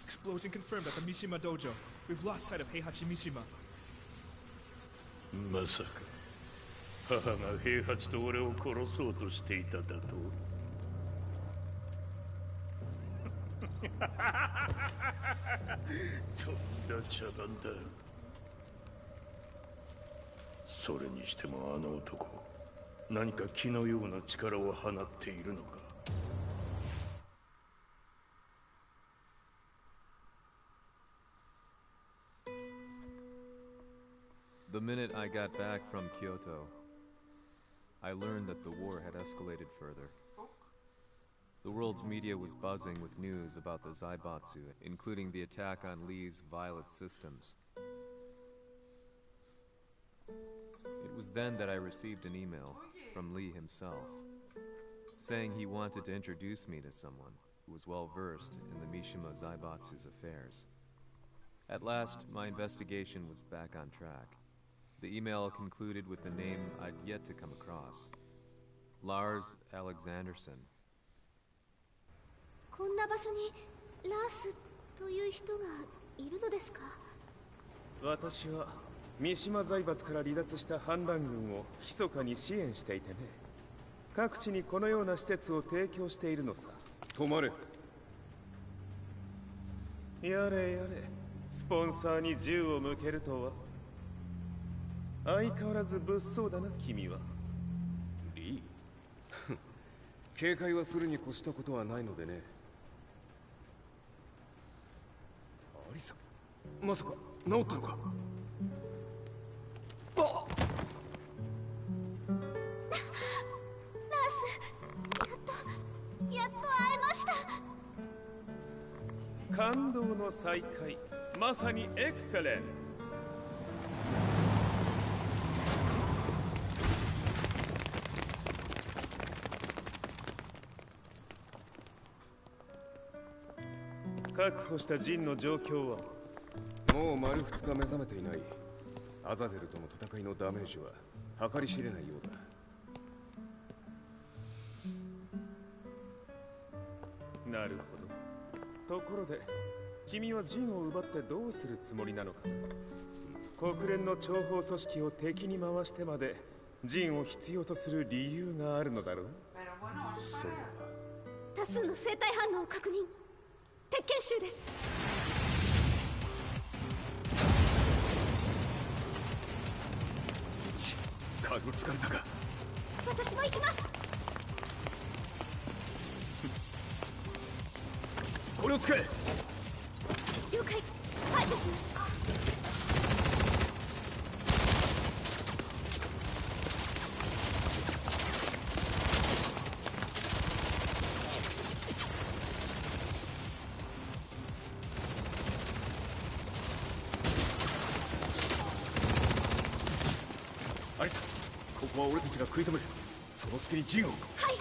Explosion confirmed at the Mishima Dojo. We've lost sight of Heihachi Mishima. まさか母が平八と俺を殺そうとしていただととんだ茶番だ。それにしてもあの男何か気のような力を放っているのか。The minute I got back from Kyoto, I learned that the war had escalated further. The world's media was buzzing with news about the Zaibatsu, including the attack on Lee's violet systems. It was then that I received an email from Lee himself, saying he wanted to introduce me to someone who was well versed in the Mishima Zaibatsu's affairs. At last, my investigation was back on track. The email concluded with a name I'd yet to come across. Lars Alexanderson. こんな場所にラースという人がいるのですか？私は三島財閥から離脱した反乱軍を密かに支援していてね。各地にこのような施設を提供しているのさ。止まれ。やれやれ、スポンサーに銃を向けるとは。相変わらず物騒だな、君は。リー警戒はするに越したことはないのでね。アリサ、まさか治ったのか？あっラース、やっと会えました。感動の再会、まさにエクセレント。確保したジンの状況は？もう丸2日目覚めていない。アザゼルとの戦いのダメージは計り知れないようだ。なるほど。ところで君はジンを奪ってどうするつもりなのか。国連の諜報組織を敵に回してまでジンを必要とする理由があるのだろう。それは多数の生体反応を確認。鉄拳集です。嗅ぎつかれたか。私も行きます。これを使え。了解。排除します。アリサ、ここは俺たちが食い止める。その隙にジンを。はい。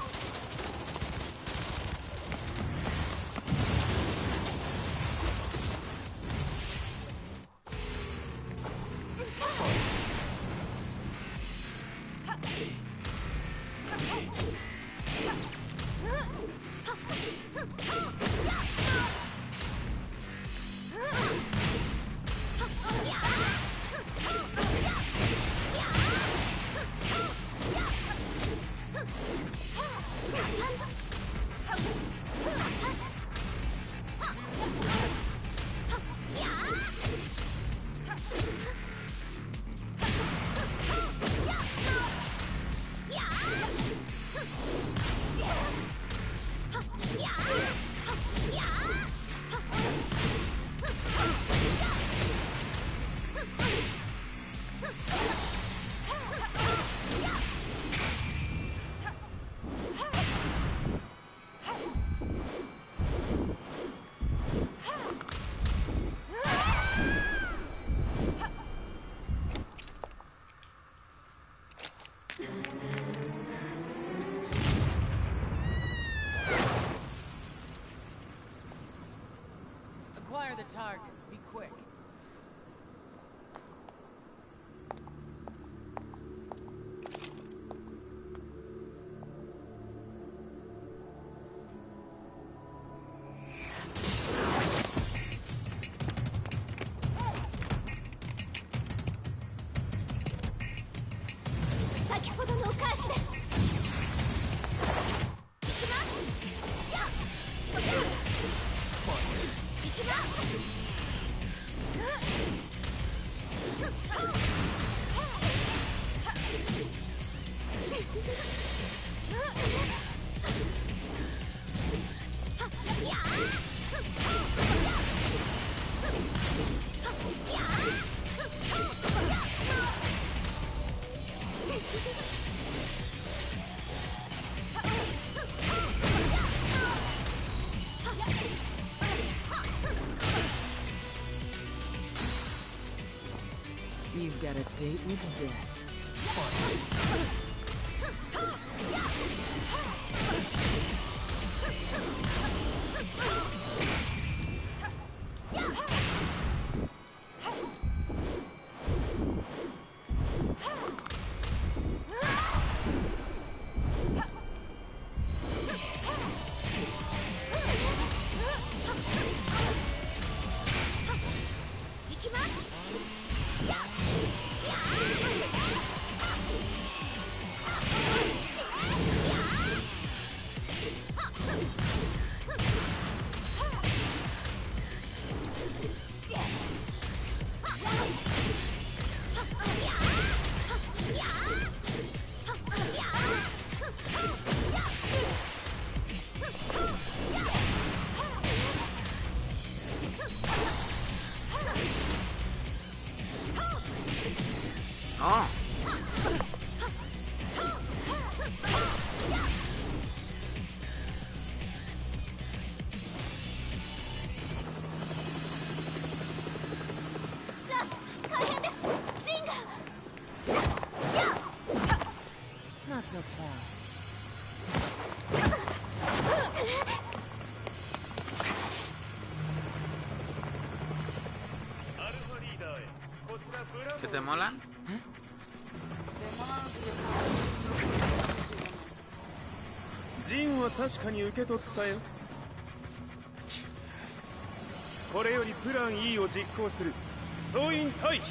the target. Be quick. You've got a date with death. Not so fast. ¿Qué te molan?ジンは確かに受け取ったよ。これよりプラン E を実行する。総員退避。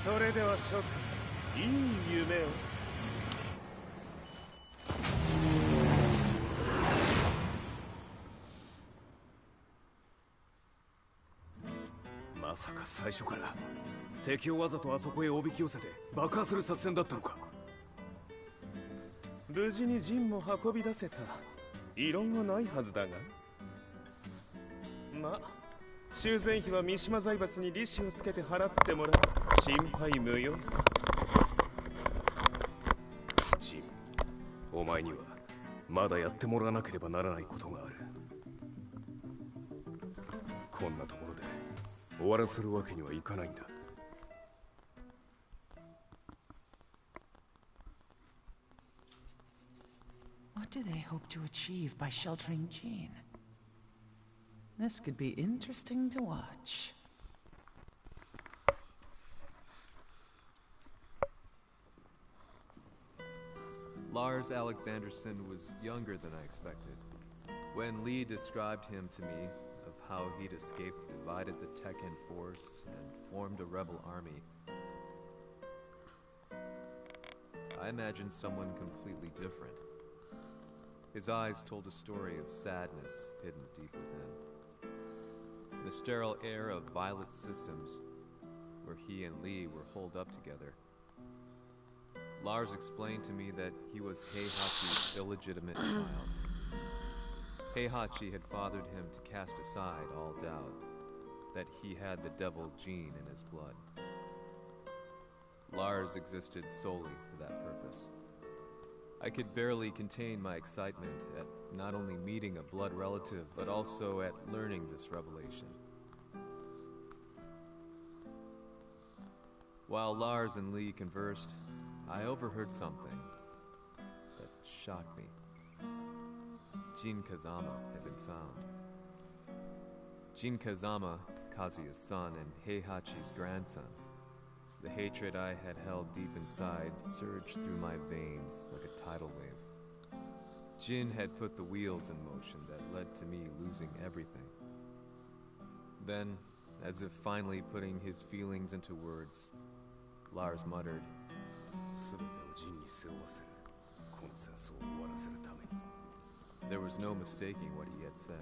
それでは諸君、いい夢を。まさか最初から敵をわざとあそこへおびき寄せて爆破する作戦だったのか。無事にジンも運び出せた。異論はないはずだが。まあ修繕費は三島財閥に利子をつけて払ってもらう。心配無用さ。ジン、お前にはまだやってもらわなければならないことがある。こんなところで終わらせるわけにはいかないんだ。What do they hope to achieve by sheltering Jean? This could be interesting to watch. Lars Alexanderson was younger than I expected. When Lee described him to me, of how he'd escaped, divided the Tekken force, and formed a rebel army, I imagined someone completely different. His eyes told a story of sadness hidden deep within. The sterile air of Violet Systems, where he and Lee were holed up together. Lars explained to me that he was Heihachi's illegitimate child. Heihachi had fathered him to cast aside all doubt that he had the devil gene in his blood. Lars existed solely for that purpose. I could barely contain my excitement at not only meeting a blood relative, but also at learning this revelation. While Lars and Lee conversed, I overheard something that shocked me. Jin Kazama had been found. Jin Kazama, Kazuya's son and Heihachi's grandson. The hatred I had held deep inside surged through my veins like a tidal wave. Jin had put the wheels in motion that led to me losing everything. Then, as if finally putting his feelings into words, Lars muttered, there was no mistaking what he had said.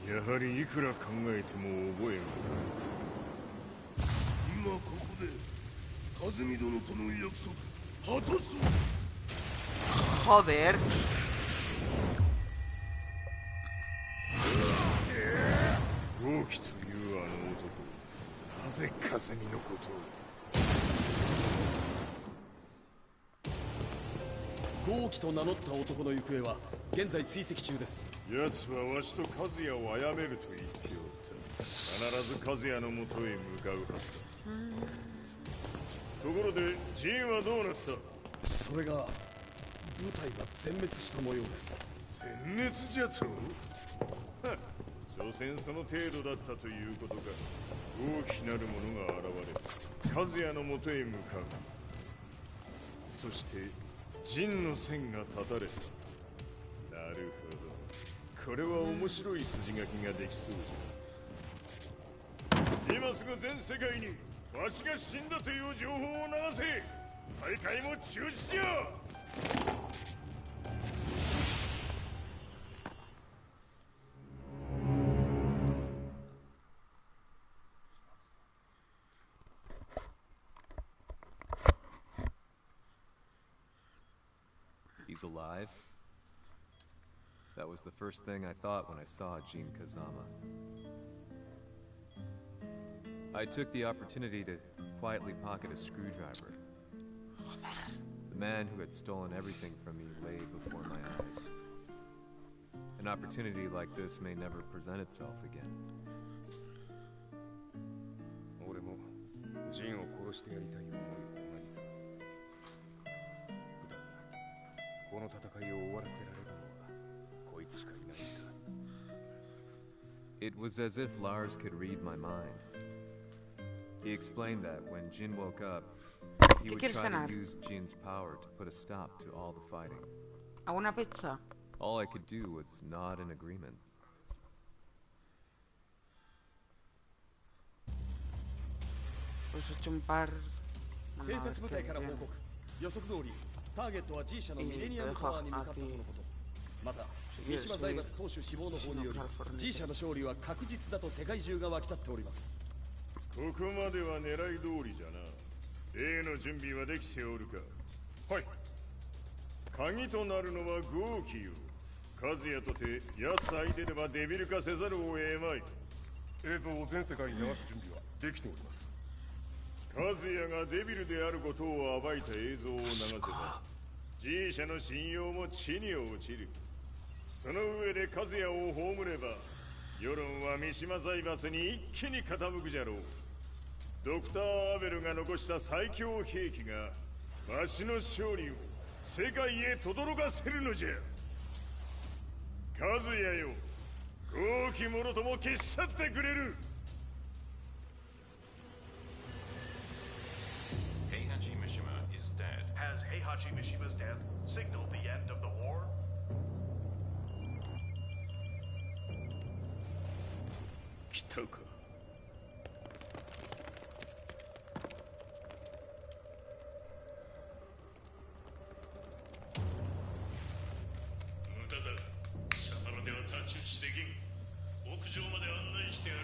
やはりいくら考えても覚えん。今ここで風見殿との約束果たす。Joder. 豪気というあの男、なぜ風見のことを。豪気と名乗った男の行方は現在追跡中です。奴はわしと和也を殺めると言っておった。必ず和也のもとへ向かうはずだ。ところでジンはどうなった？それが部隊が全滅した模様です。全滅じゃと？所詮その程度だったということか。大きなる者が現れ和也のもとへ向かう。そして陣の線が断たれた。なるほど。これは面白い筋書きができそうじゃ。今すぐ全世界にわしが死んだという情報を流せ。大会も中止じゃ。He's alive? That was the first thing I thought when I saw Jin Kazama. I took the opportunity to quietly pocket a screwdriver. The man who had stolen everything from me lay before my eyes. An opportunity like this may never present itself again. 俺もジンを殺してやりたい思いは同じさ。だがこの戦いを終わらせられるのはこいつしかいないんだ。It was as if Lars could read my mind. He explained that when Jin woke up, he would try to use Jin's power to put a stop to all the fighting. ¿A una pizza? All I could do was nod in agreement. 偵察部隊から報告。予測通り、ターゲットは G 社のミレニアムタワーに向かったとのこと。また、三島財閥当主死亡の方により、G 社の勝利は確実だと世界中が沸き立っております。ここまでは狙い通りじゃな。例の準備はできておるか。はい。鍵となるのは豪気よ。和也とて奴相手ではデビル化せざるを得まい。映像を全世界に流す準備はできております。和也がデビルであることを暴いた映像を流せば G 社の信用も地に落ちる。その上で和也を葬れば世論は三島財閥に一気に傾くじゃろう。ドクター・アベルが残した最強兵器がわしの勝利を世界へ轟かせるのじゃ。和也よ、豪気者とも消し去ってくれる。Heihachi Mishima is dead. Has Heihachi Mishima's death signaled the end of the war? 来たか。無駄だ。貴様らでは太刀打ちできん。屋上まで案内してやれ。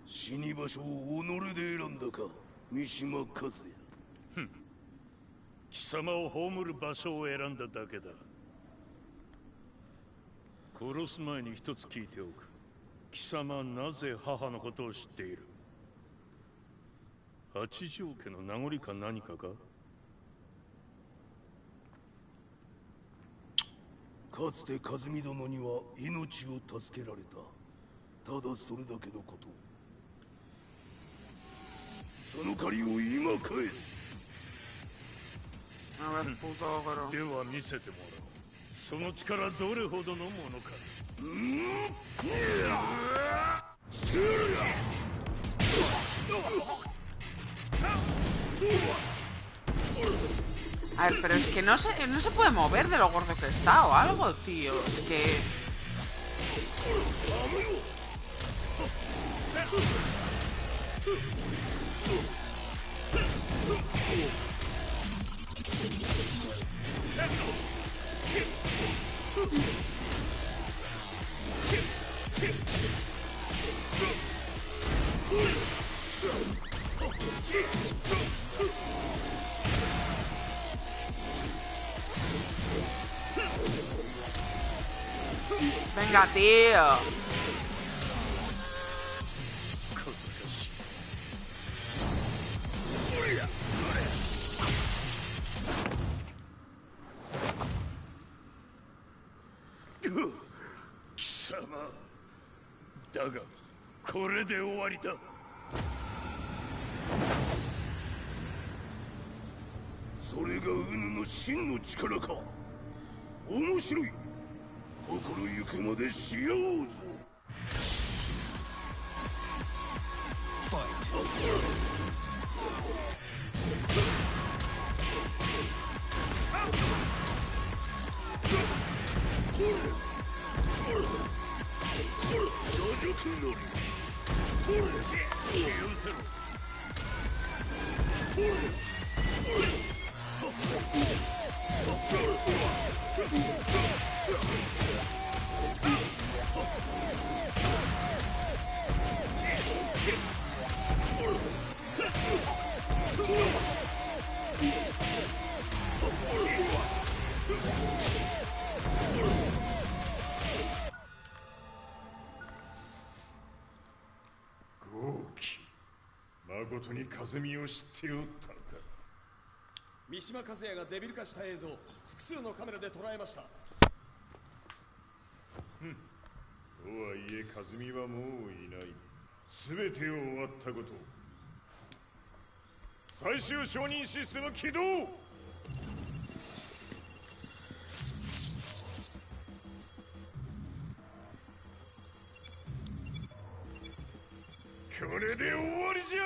死に場所を己で選んだか、三島和也。ふん。貴様を葬る場所を選んだだけだ。殺す前に一つ聞いておく。貴様なぜ母のことを知っている？八条家の名残か何かか？かつて和美殿には命を助けられた。ただそれだけのこと。その借りを今返す。では見せてもらおう。その力どれほどのものか。A ver, pero es que no se puede mover de lo gordo que está o algo, tío. Es que... Venga, tío. Kisama. だが、これで終わりだ。それがウヌの真の力か。面白い。心ゆくまでしようぞ。誠に風見を知っておったのか。三島和也がデビル化した映像、複数のカメラで捉えました。とはいえ風見はもういない。全て終わったこと。最終承認システム起動。これで終わりじゃ。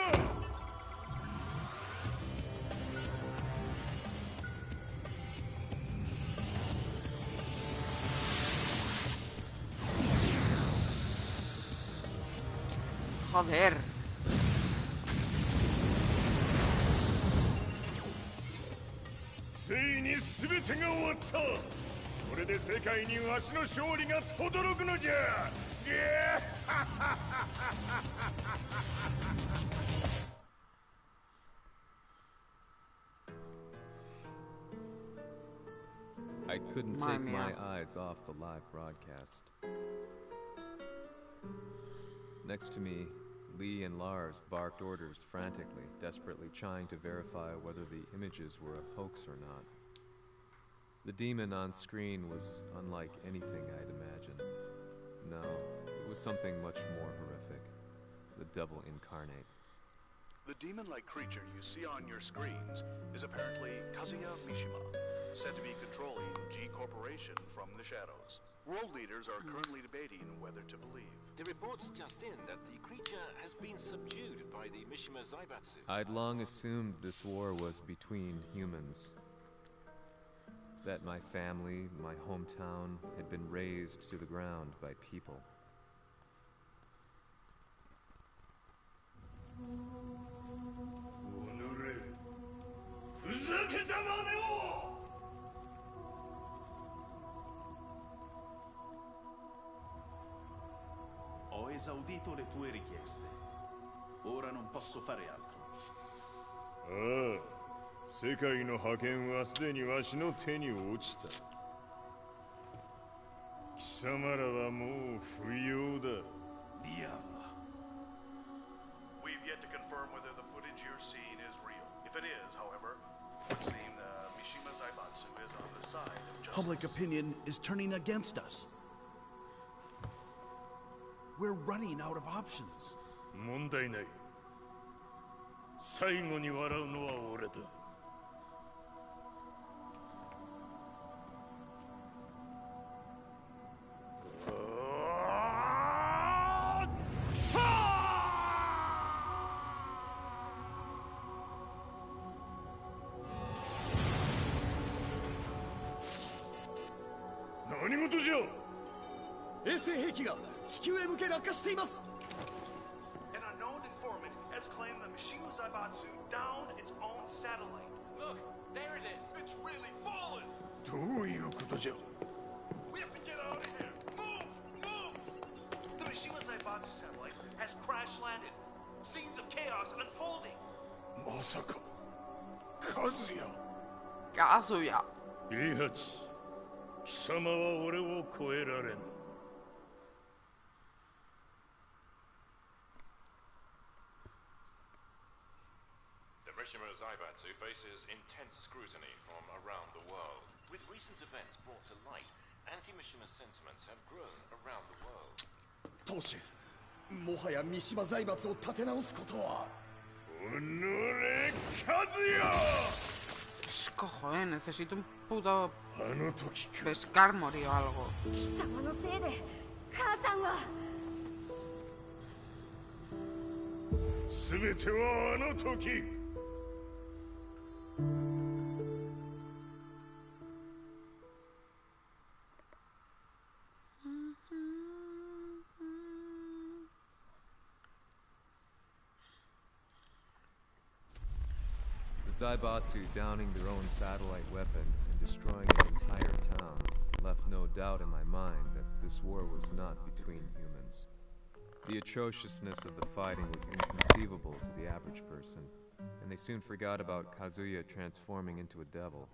Joder. ついに全てが終わった。これで世界にわしの勝利が轟くのじゃ。I couldn't take my eyes off the live broadcast. Next to me, Lee and Lars barked orders frantically, desperately trying to verify whether the images were a hoax or not. The demon on screen was unlike anything I'd imagined. No, it was something much more horrific. The devil incarnate. The demon-like creature you see on your screens is apparently Kazuya Mishima, said to be controlling G Corporation from the shadows. World leaders are currently debating whether to believe. The reports just in that the creature has been subdued by the Mishima Zaibatsu. I'd long assumed this war was between humans. That my family, my hometown, had been razed to the ground by people. Ho esaudito le tue richieste. Ora non posso fare altro. ああ、世界の覇権はすでにわしの手に落ちた。貴 We've yet to confirm whether the footage you're seeing is real. If it is, however, it would seem Mishima Zaibatsu is on the side of justice. Public opinion is turning against us. We're running out of options. 問題ない。最後に笑うのは俺だ。何事じゃ。衛星兵器が地球へ向け落下しています。An unknown informant has claimed that Mishima Zaibatsu downed its own satellite. Look, there it is. It's really fallen. どういうことじゃ。We have to get out of here. Move, move. The Mishima Zaibatsu satellite has crash landed. Scenes of chaos unfolding. まさか、カズヤ。カズヤ。いいはず。貴様は俺を超えられん。Mishima Zaibatsu faces intense scrutiny from around the world. With recent events brought to light, anti-Mishima sentiments have grown around the world. 当主、もはや三島財閥を立て直すことは。おのれ、カズヤ！Cojones, necesito un puto あの時か。pescármori o algo. 貴様のせいで母さんは。すべてはあの時。The Zaibatsu downing their own satellite weapon and destroying an entire town left no doubt in my mind that this war was not between humans. The atrociousness of the fighting was inconceivable to the average person, and they soon forgot about Kazuya transforming into a devil,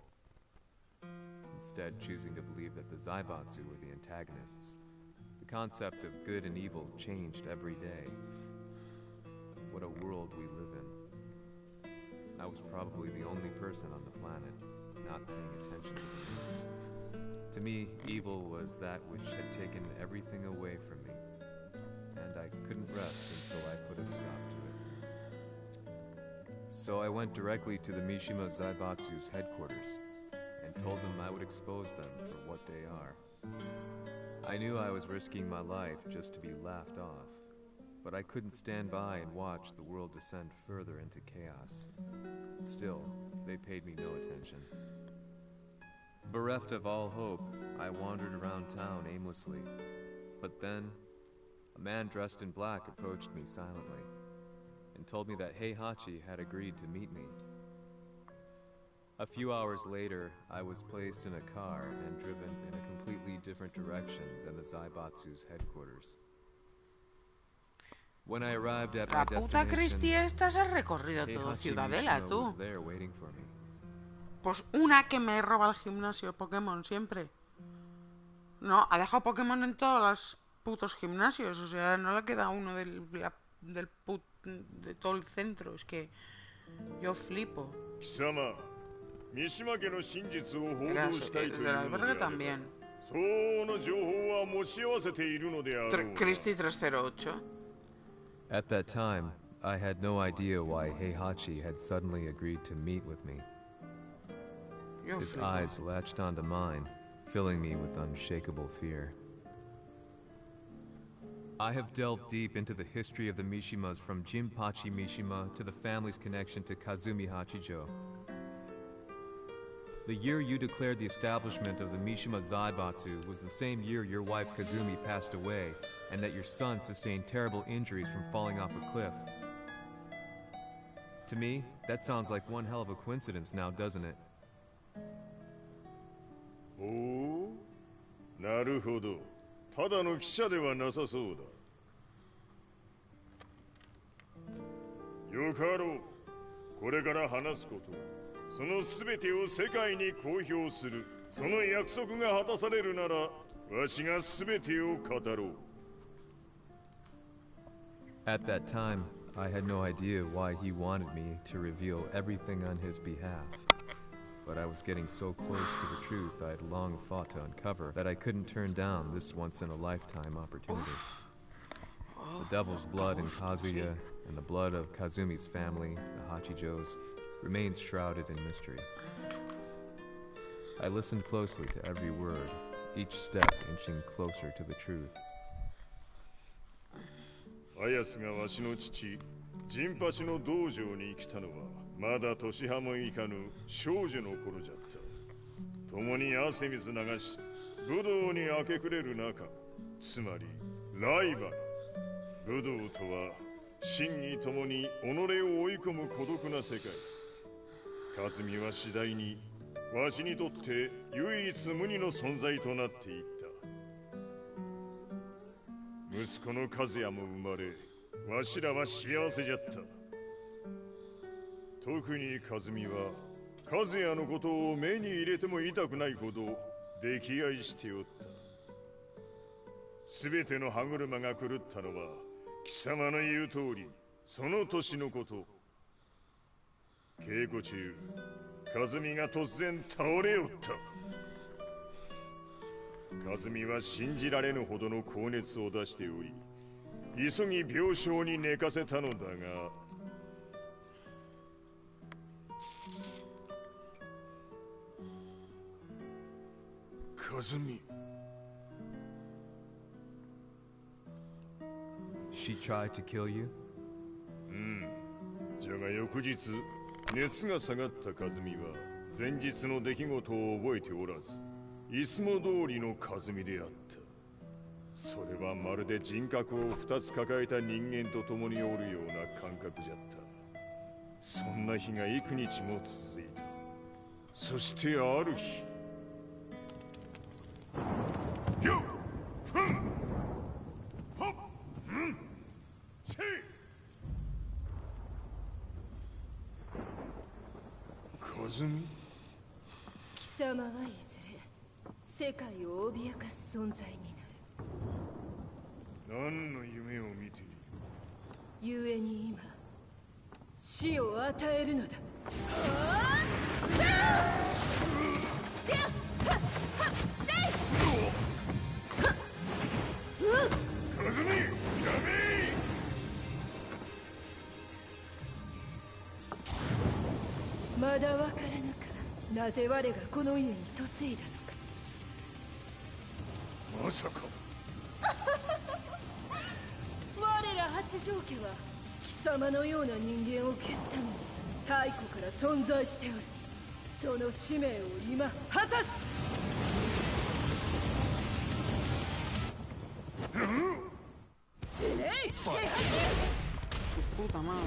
instead choosing to believe that the Zaibatsu were the antagonists. The concept of good and evil changed every day. What a world we live in. I was probably the only person on the planet not paying attention to the news. To me, evil was that which had taken everything away from me, and I couldn't rest until I put a stop to it. So I went directly to the Mishima Zaibatsu's headquarters and told them I would expose them for what they are. I knew I was risking my life just to be laughed off, but I couldn't stand by and watch the world descend further into chaos. Still, they paid me no attention. Bereft of all hope, I wandered around town aimlessly. But then, a man dressed in black approached me silently and told me that Heihachi had agreed to meet me. A few hours later, I was placed in a car and driven in a completely different direction than the Zaibatsu's headquarters. When I arrived at my puta Cristia, destination, estás has recorrido todo Ciudadela, Mishima tú. was there waiting for me. Pues una que me roba el gimnasio Pokémon siempre. No, ha dejado Pokémon en todos los putos gimnasios. O sea, no le queda uno de todo el centro. Es que yo flipo. Del albergue también. Christie 308. At that time, I had no idea why Heihachi had suddenly agreed to meet with me. His eyes latched onto mine, filling me with unshakable fear. I have delved deep into the history of the Mishimas from Jinpachi Mishima to the family's connection to Kazumi Hachijo. The year you declared the establishment of the Mishima Zaibatsu was the same year your wife Kazumi passed away, and that your son sustained terrible injuries from falling off a cliff. To me, that sounds like one hell of a coincidence now, doesn't it? Oh, なるほど。ただの記者ではなさそうだ。よかろう。これから話すこと、そのすべてを世界に公表する。その約束が果たされるなら、わしが全てを語ろう。 At that time, I had no idea why he wanted me to reveal everything on his behalf. But I was getting so close to the truth I had long fought to uncover that I couldn't turn down this once-in-a-lifetime opportunity. The devil's blood in Kazuya and the blood of Kazumi's family, the Hachijos, remains shrouded in mystery. I listened closely to every word, each step inching closer to the truth. あやつがわしの父、ジンパチの道場に来たのは、まだ年端もいかぬ少女の頃じゃった。共に汗水流し、武道に明け暮れる中、つまりライバル。武道とは、真に共に己を追い込む孤独な世界。和美は次第に、わしにとって唯一無二の存在となっていった。息子の和也も生まれ、わしらは幸せじゃった。特に和美は、和也のことを目に入れても痛くないほど溺愛しておった。すべての歯車が狂ったのは、貴様の言う通り、その年のこと。稽古中、和美が突然倒れおった。和美は信じられぬほどの高熱を出しており、急ぎ病床に寝かせたのだが、和美。She tried to kill you? じゃが翌日、熱が下がった和美は前日の出来事を覚えておらず、いつも通りの和美であった。それはまるで人格を2つ抱えた人間と共におるような感覚じゃった。そんな日が幾日も続いた。そしてある日、よっふんほっんせい。和美。貴様はいずれ世界を脅かす存在になる。何の夢を見ている？故に今死を与えるのだ。和美、やめ！まだわからぬか、なぜ我がこの家に嫁いだのか。まさか。我ら八丈家は貴様のような人間を消すために太古から存在しておる。その使命を今果たす。死ねい！ Su puta madre.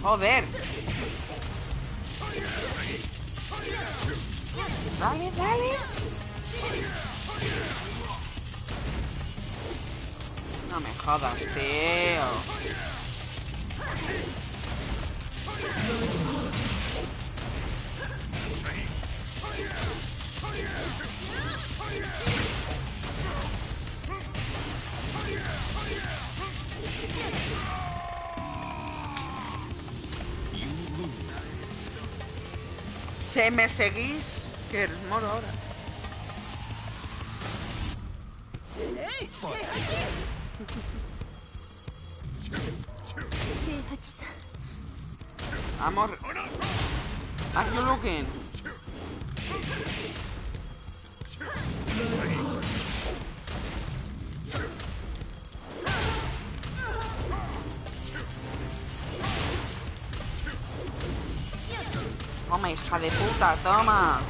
Joder. Dale, dale. No me jodas, tío. ¿Se me seguís? Que eres moro ahora. Amor. Are you looking? Toma, hija de puta, toma.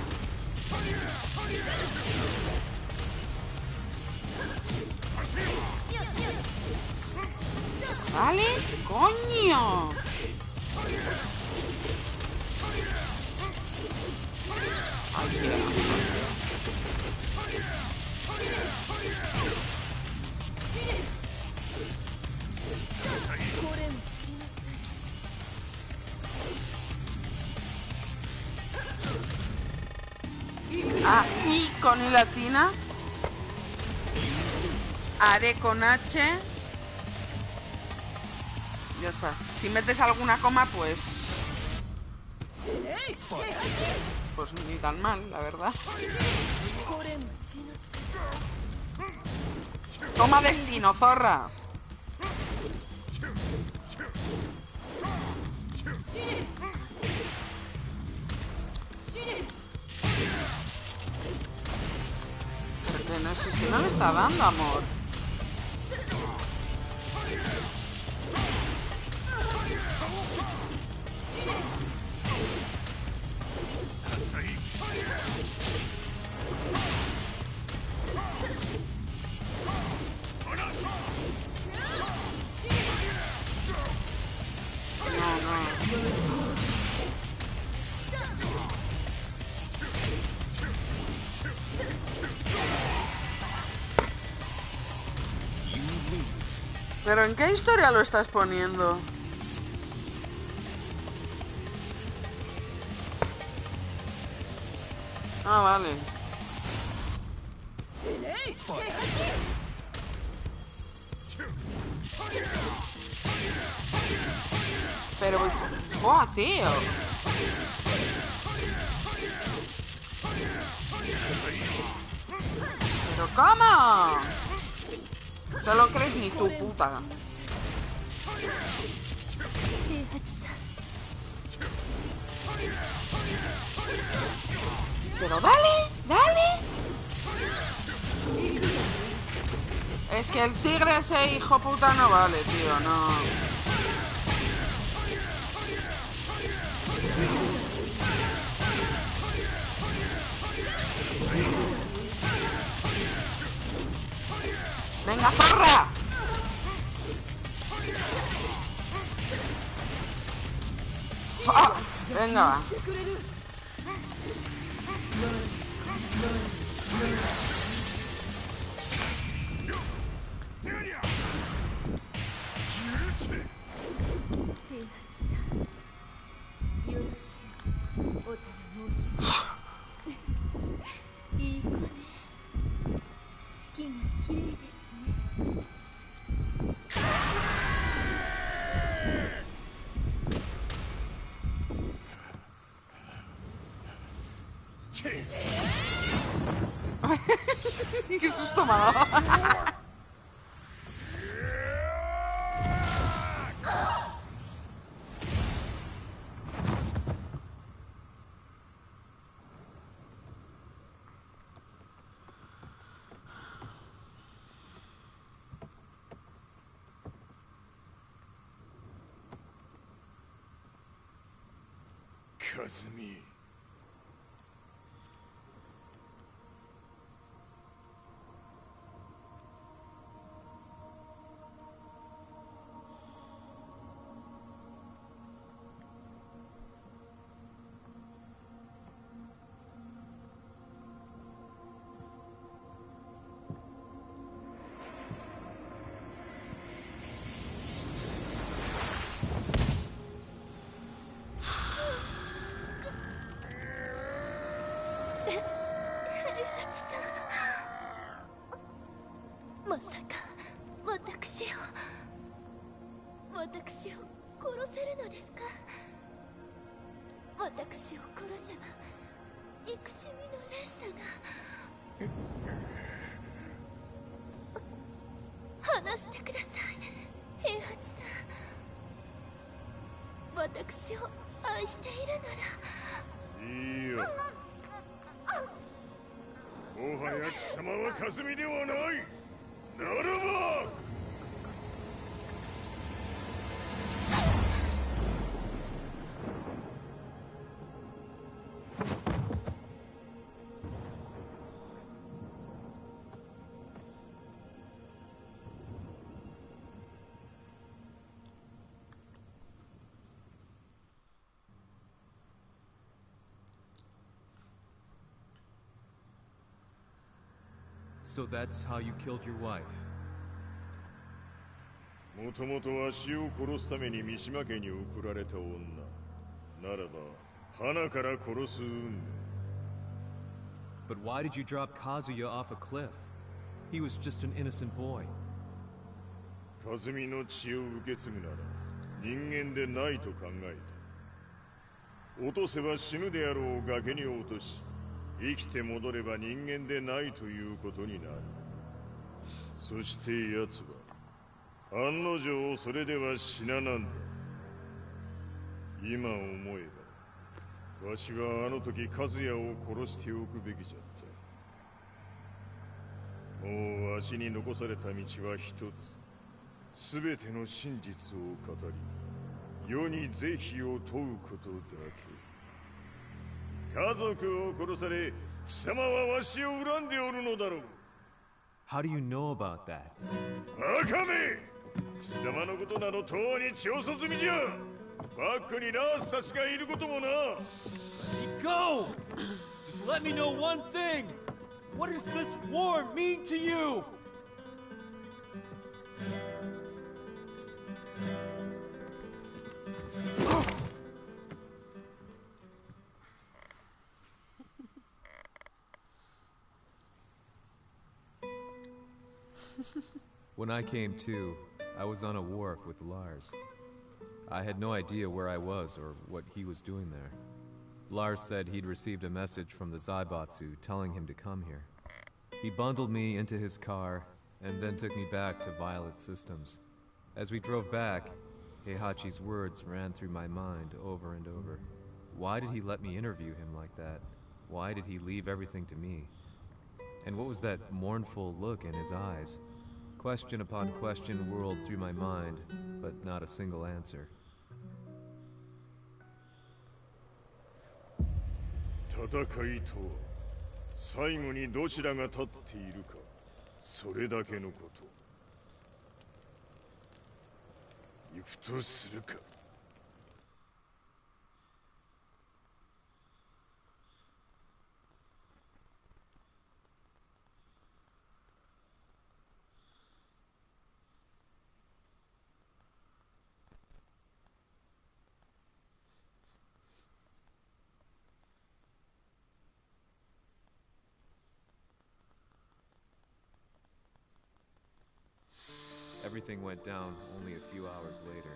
¿Vale? ¡Coño! Ah, y con I latina. Haré con H. Ya está. Si metes alguna coma, pues ni tan mal, la verdad. Toma destino, zorra. Porque no, si es que no le está dando, amor. ¿Pero en qué historia lo estás poniendo? Ah, vale. Pero... ¡buah, tío! ¿Pero cómo? No lo crees ni tu puta. Pero dale, dale. Es que el tigre ese hijo puta no vale, tío, no. ¡Venga, zorra! ¡Ah! Venga. ¡Qué susto me ha dado! Kazumi.いいよ。もはや貴様はカズミではない。ならば。So that's how you killed your wife? もともとわしを殺すために三島家に送られた女ならば花から殺す運命 But why did you drop Kazuya off a cliff? He was just an innocent boy. 和美の血を受け継ぐなら人間でないと考えた落とせば死ぬであろう崖に落とし生きて戻れば人間でないということになるそして奴は案の定それでは死ななんだ今思えばわしはあの時和也を殺しておくべきじゃったもうわしに残された道は一つ全ての真実を語り世に是非を問うことだけ家族を殺され貴様はわしを恨んでおるのだろう How do you know about that? バカめ貴様のことなどとうに調査済みじゃバックにラースたちがいることもな Go! Just let me know one thing! What does this war mean to you? When I came to, I was on a wharf with Lars. I had no idea where I was or what he was doing there. Lars said he'd received a message from the Zaibatsu telling him to come here. He bundled me into his car and then took me back to Violet Systems. As we drove back, Heihachi's words ran through my mind over and over. Why did he let me interview him like that? Why did he leave everything to me? And what was that mournful look in his eyes? Question upon question whirled through my mind, but not a single answer. 戦いとは最後にどちらが立っているかそれだけのこと行くとするか Everything went down only a few hours later.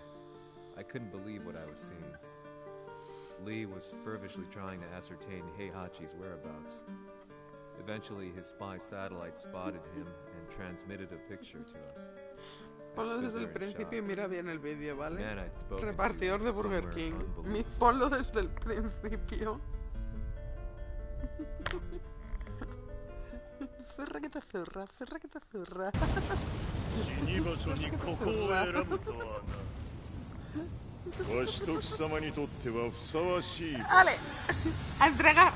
I couldn't believe what I was seeing. Lee was fervently trying to ascertain Heihachi's whereabouts. Eventually, his spy satellite spotted him and transmitted a picture to us. Ponlo desde el principio y mira bien el vídeo, ¿vale? Repartidor de Burger King. Ponlo desde el principio. Zurra que te zurra, zurra que te zurra. 死に場所にここを選ぶとはな。わしと貴様にとってはふさわしい。Ale, a entregar.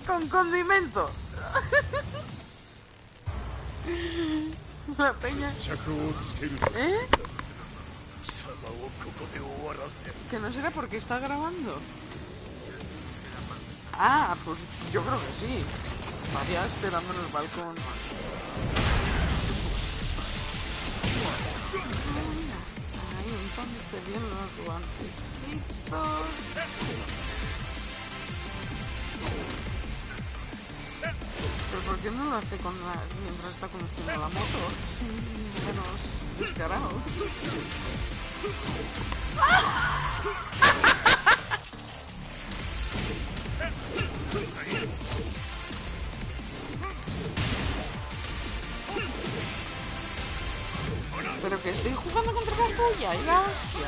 Con condimento. La peña. ¿Eh? Que no será porque está grabando. Ah, pues yo creo que sí. Estaría esperando en el balcón. Ahí entonces se vienen los guantecitos. Pero ¿por qué no lo hace mientras está conduciendo la moto? Sí, menos descarado. Pero que estoy jugando contra la polla y la hostia.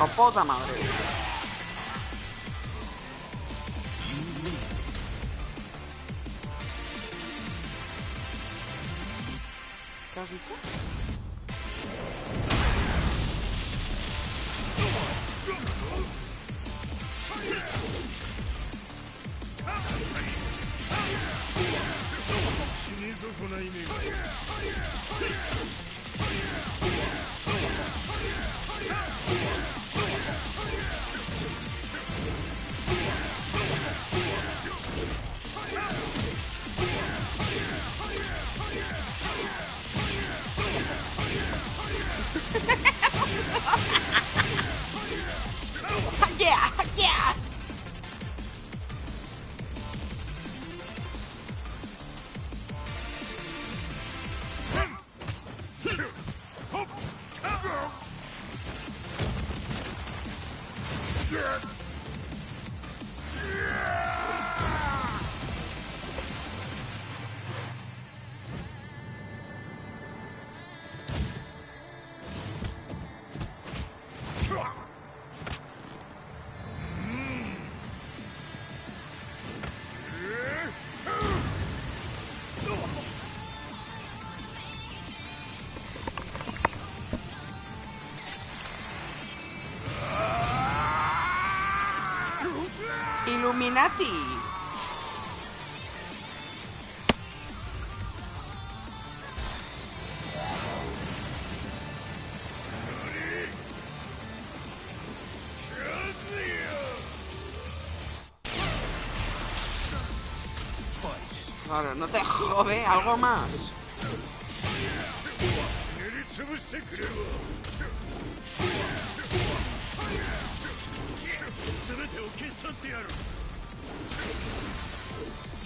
¡Oh, puta madre! ¿Qué has dicho? Yeah, yeah. Illuminati. Claro, no te jode, algo más.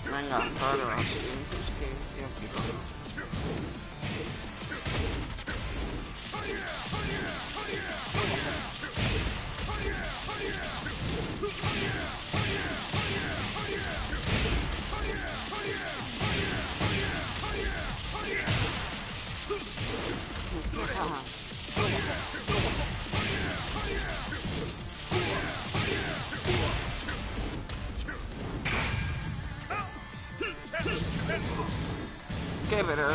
Venga, claro, así es que yo quiero. ¿Qué, pero?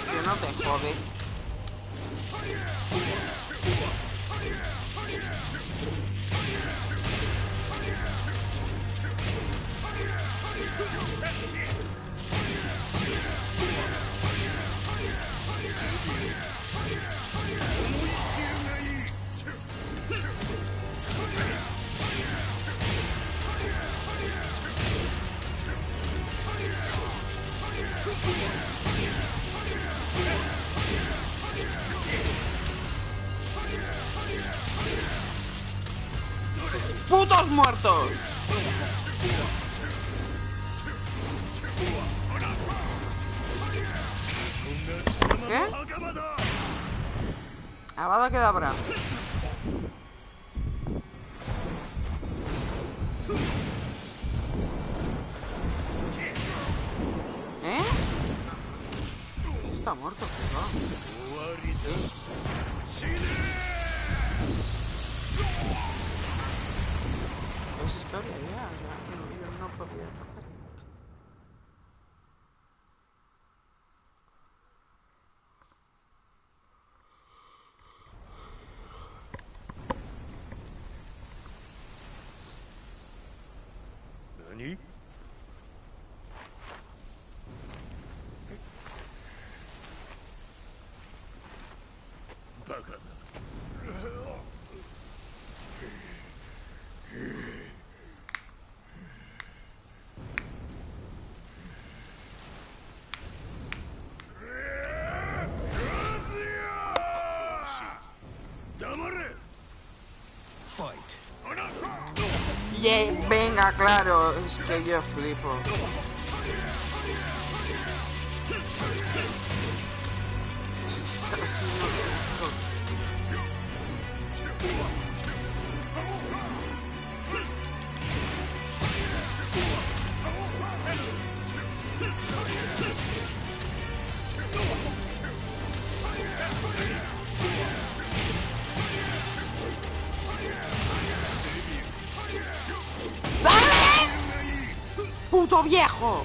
Que no te jode. ¡Putos muertos! ¿Qué? Avada Kedavra. ¿Eh? Está muerto, es historia ya, yo no podía tocar. ¿Nani? Baca. Venga, claro, es que yo flipo. ¡Puto viejo!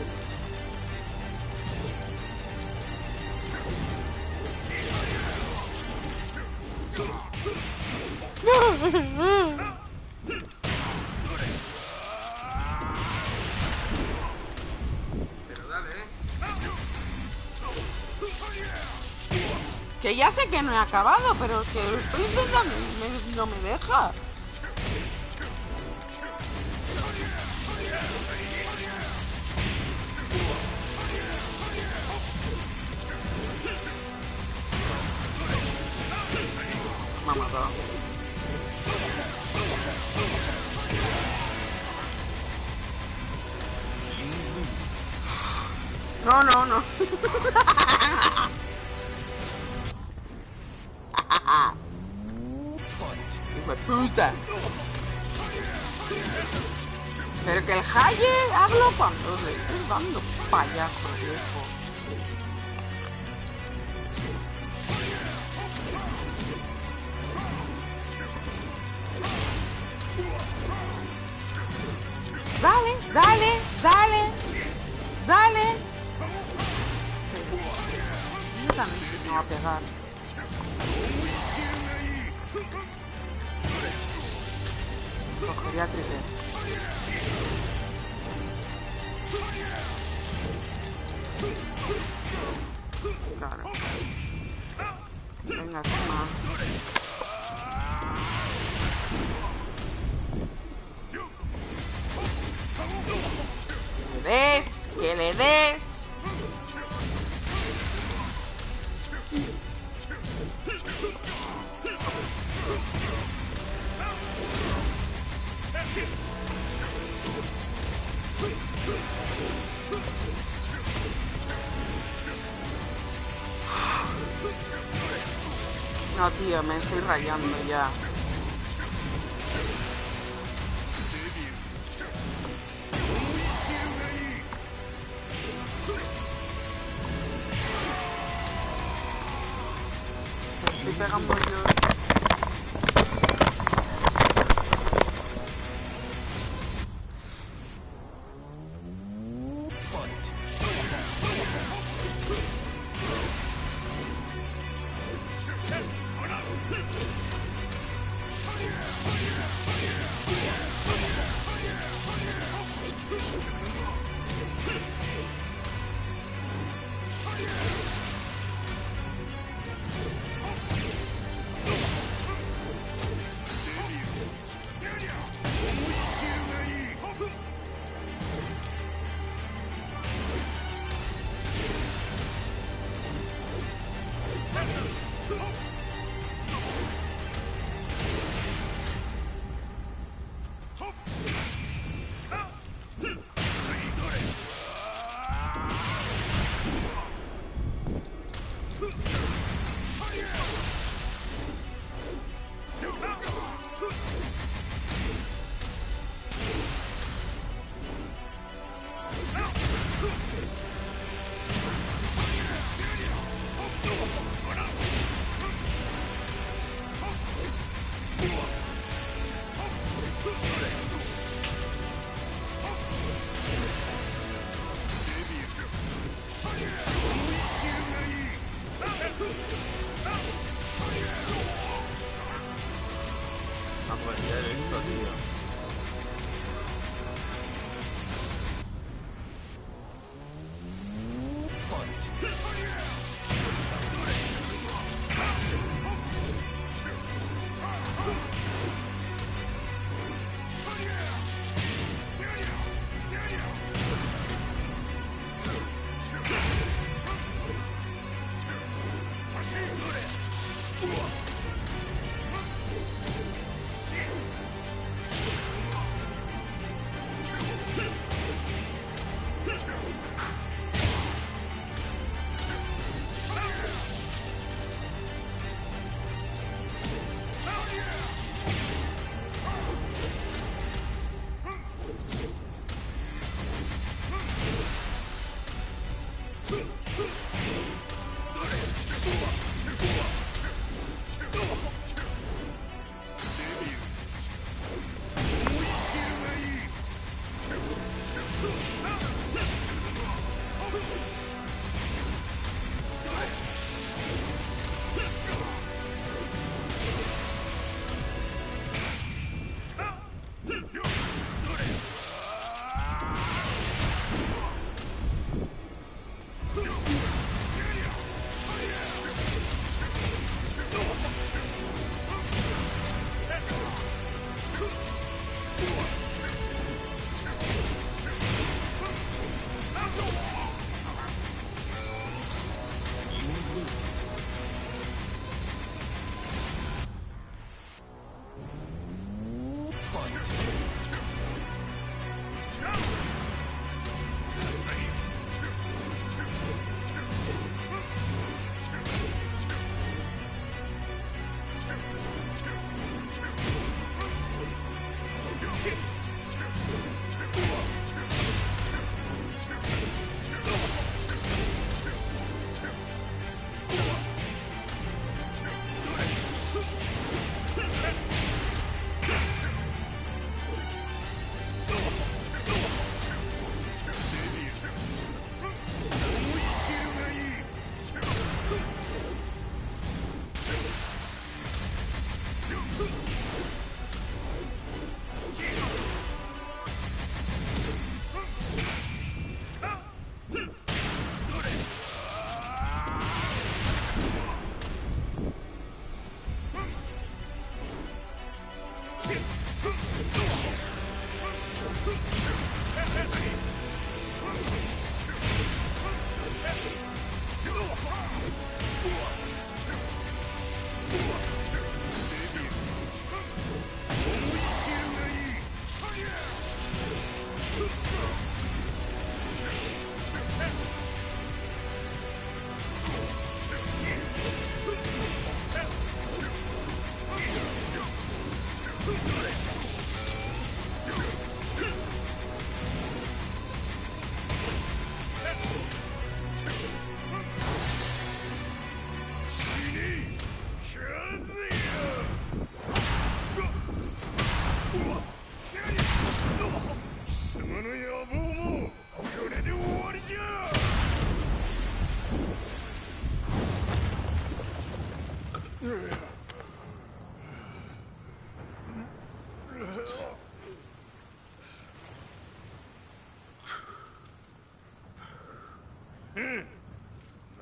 Pero dale, que ya sé que no he acabado, pero que el príncipe no me deja. Me ha matado. No. Hijo de puta. Pero que el Haye hablo cuando le estoy dando payaso, viejo. Dale. Yo también se me va a pegar. Cogería triple. Claro. Venga, ¿qué más? Que le des. No, tío, me estoy rayando ya. Estoy pegando yo.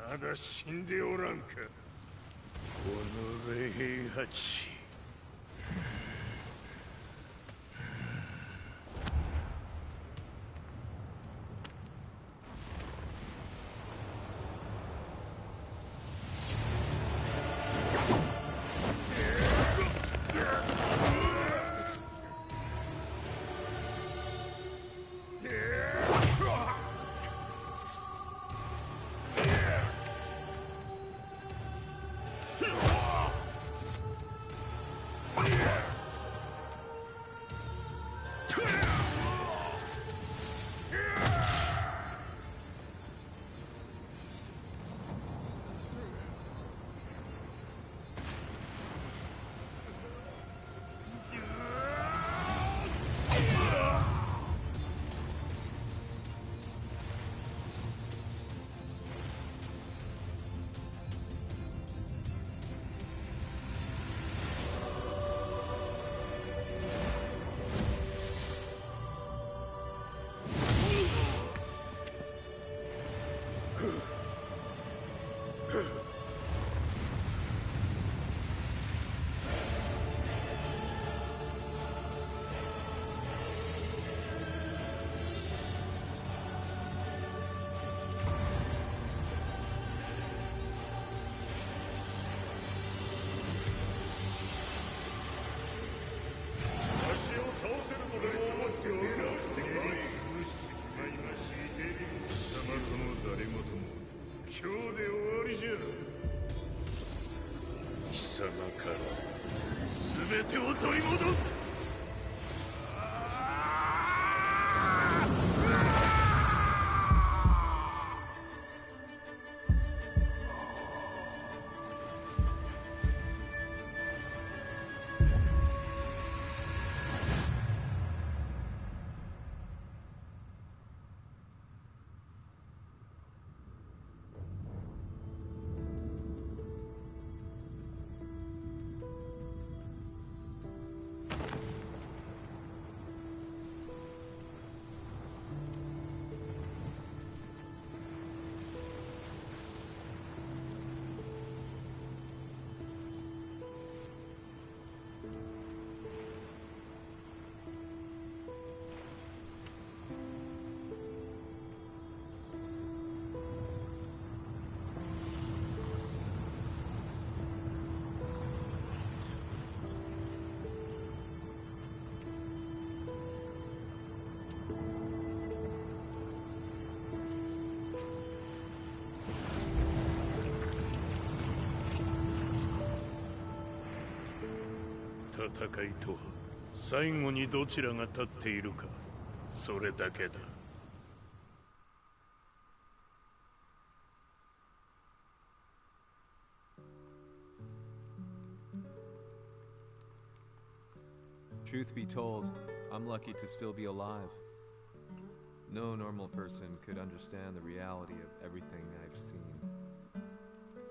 まだ死んでおらんか、この霊兵八。今日で終わりじゃ。貴様から全てを取り戻す。戦いとは最後にどちらが立っているか、それだけだ。Truth be told, I'm lucky to still be alive. No normal person could understand the reality of everything I've seen.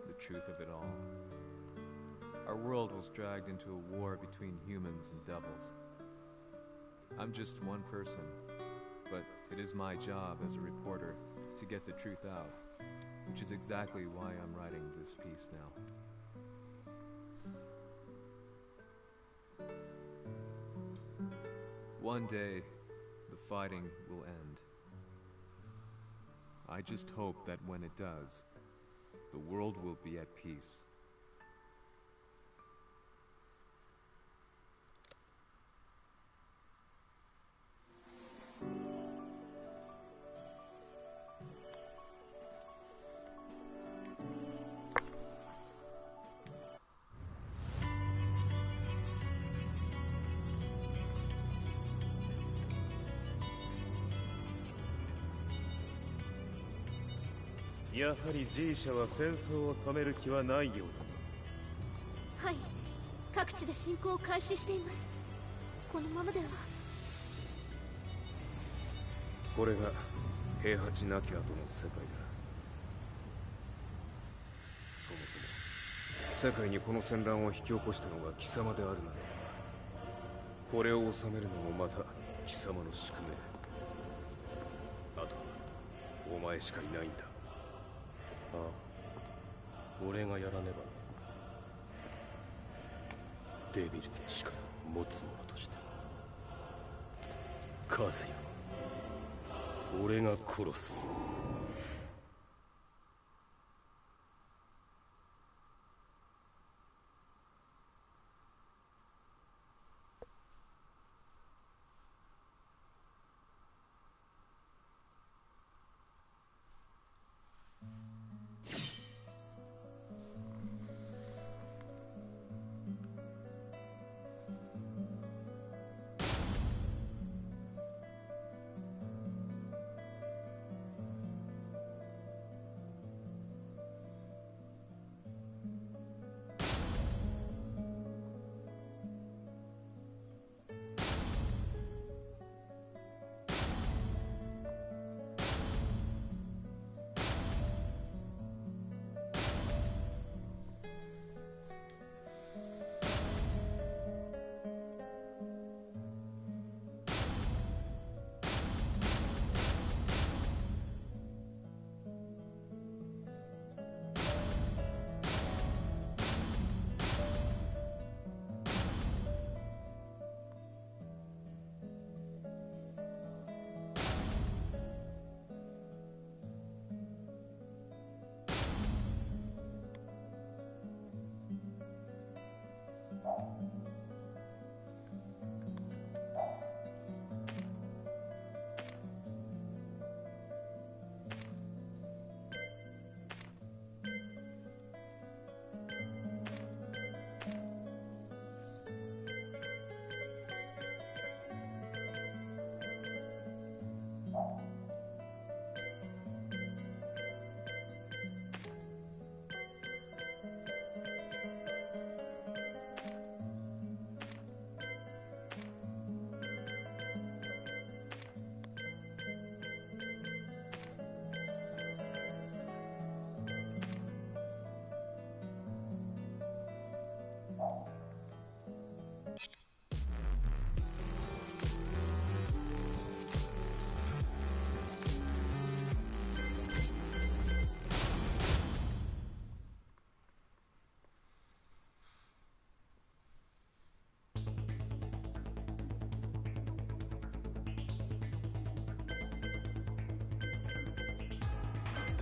The truth of it all. Our world was dragged into a war between humans and devils. I'm just one person, but it is my job as a reporter to get the truth out, which is exactly why I'm writing this piece now. One day, the fighting will end. I just hope that when it does, the world will be at peace. G やはり G 社は戦争を止める気はないようだ。はい、各地で侵攻を開始しています。このままでは。これが平八なき後の世界だ。そもそも世界にこの戦乱を引き起こしたのが貴様であるならば、これを治めるのもまた貴様の宿命。あとはお前しかいないんだ。ああ、俺がやらねばな。デビルの力を持つ者としてカズヤは俺が殺す。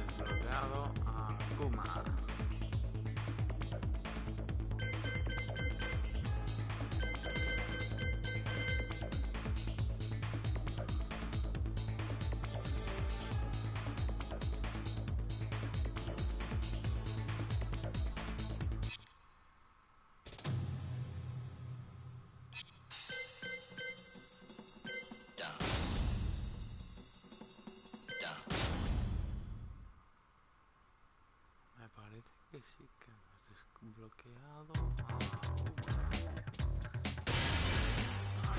Desbloqueado a Kumar. sí que hemos desbloqueado.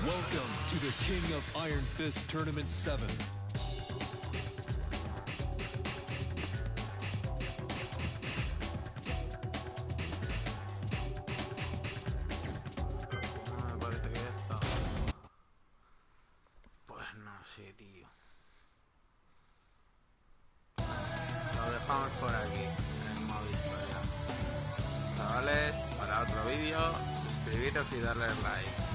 Welcome to the King of Iron Fist Tournament 7. No me parece que ya está. Pues no sé, tío. Lo dejamos por aquí, en el modo historia. Chavales, para otro vídeo, suscribiros y darle like.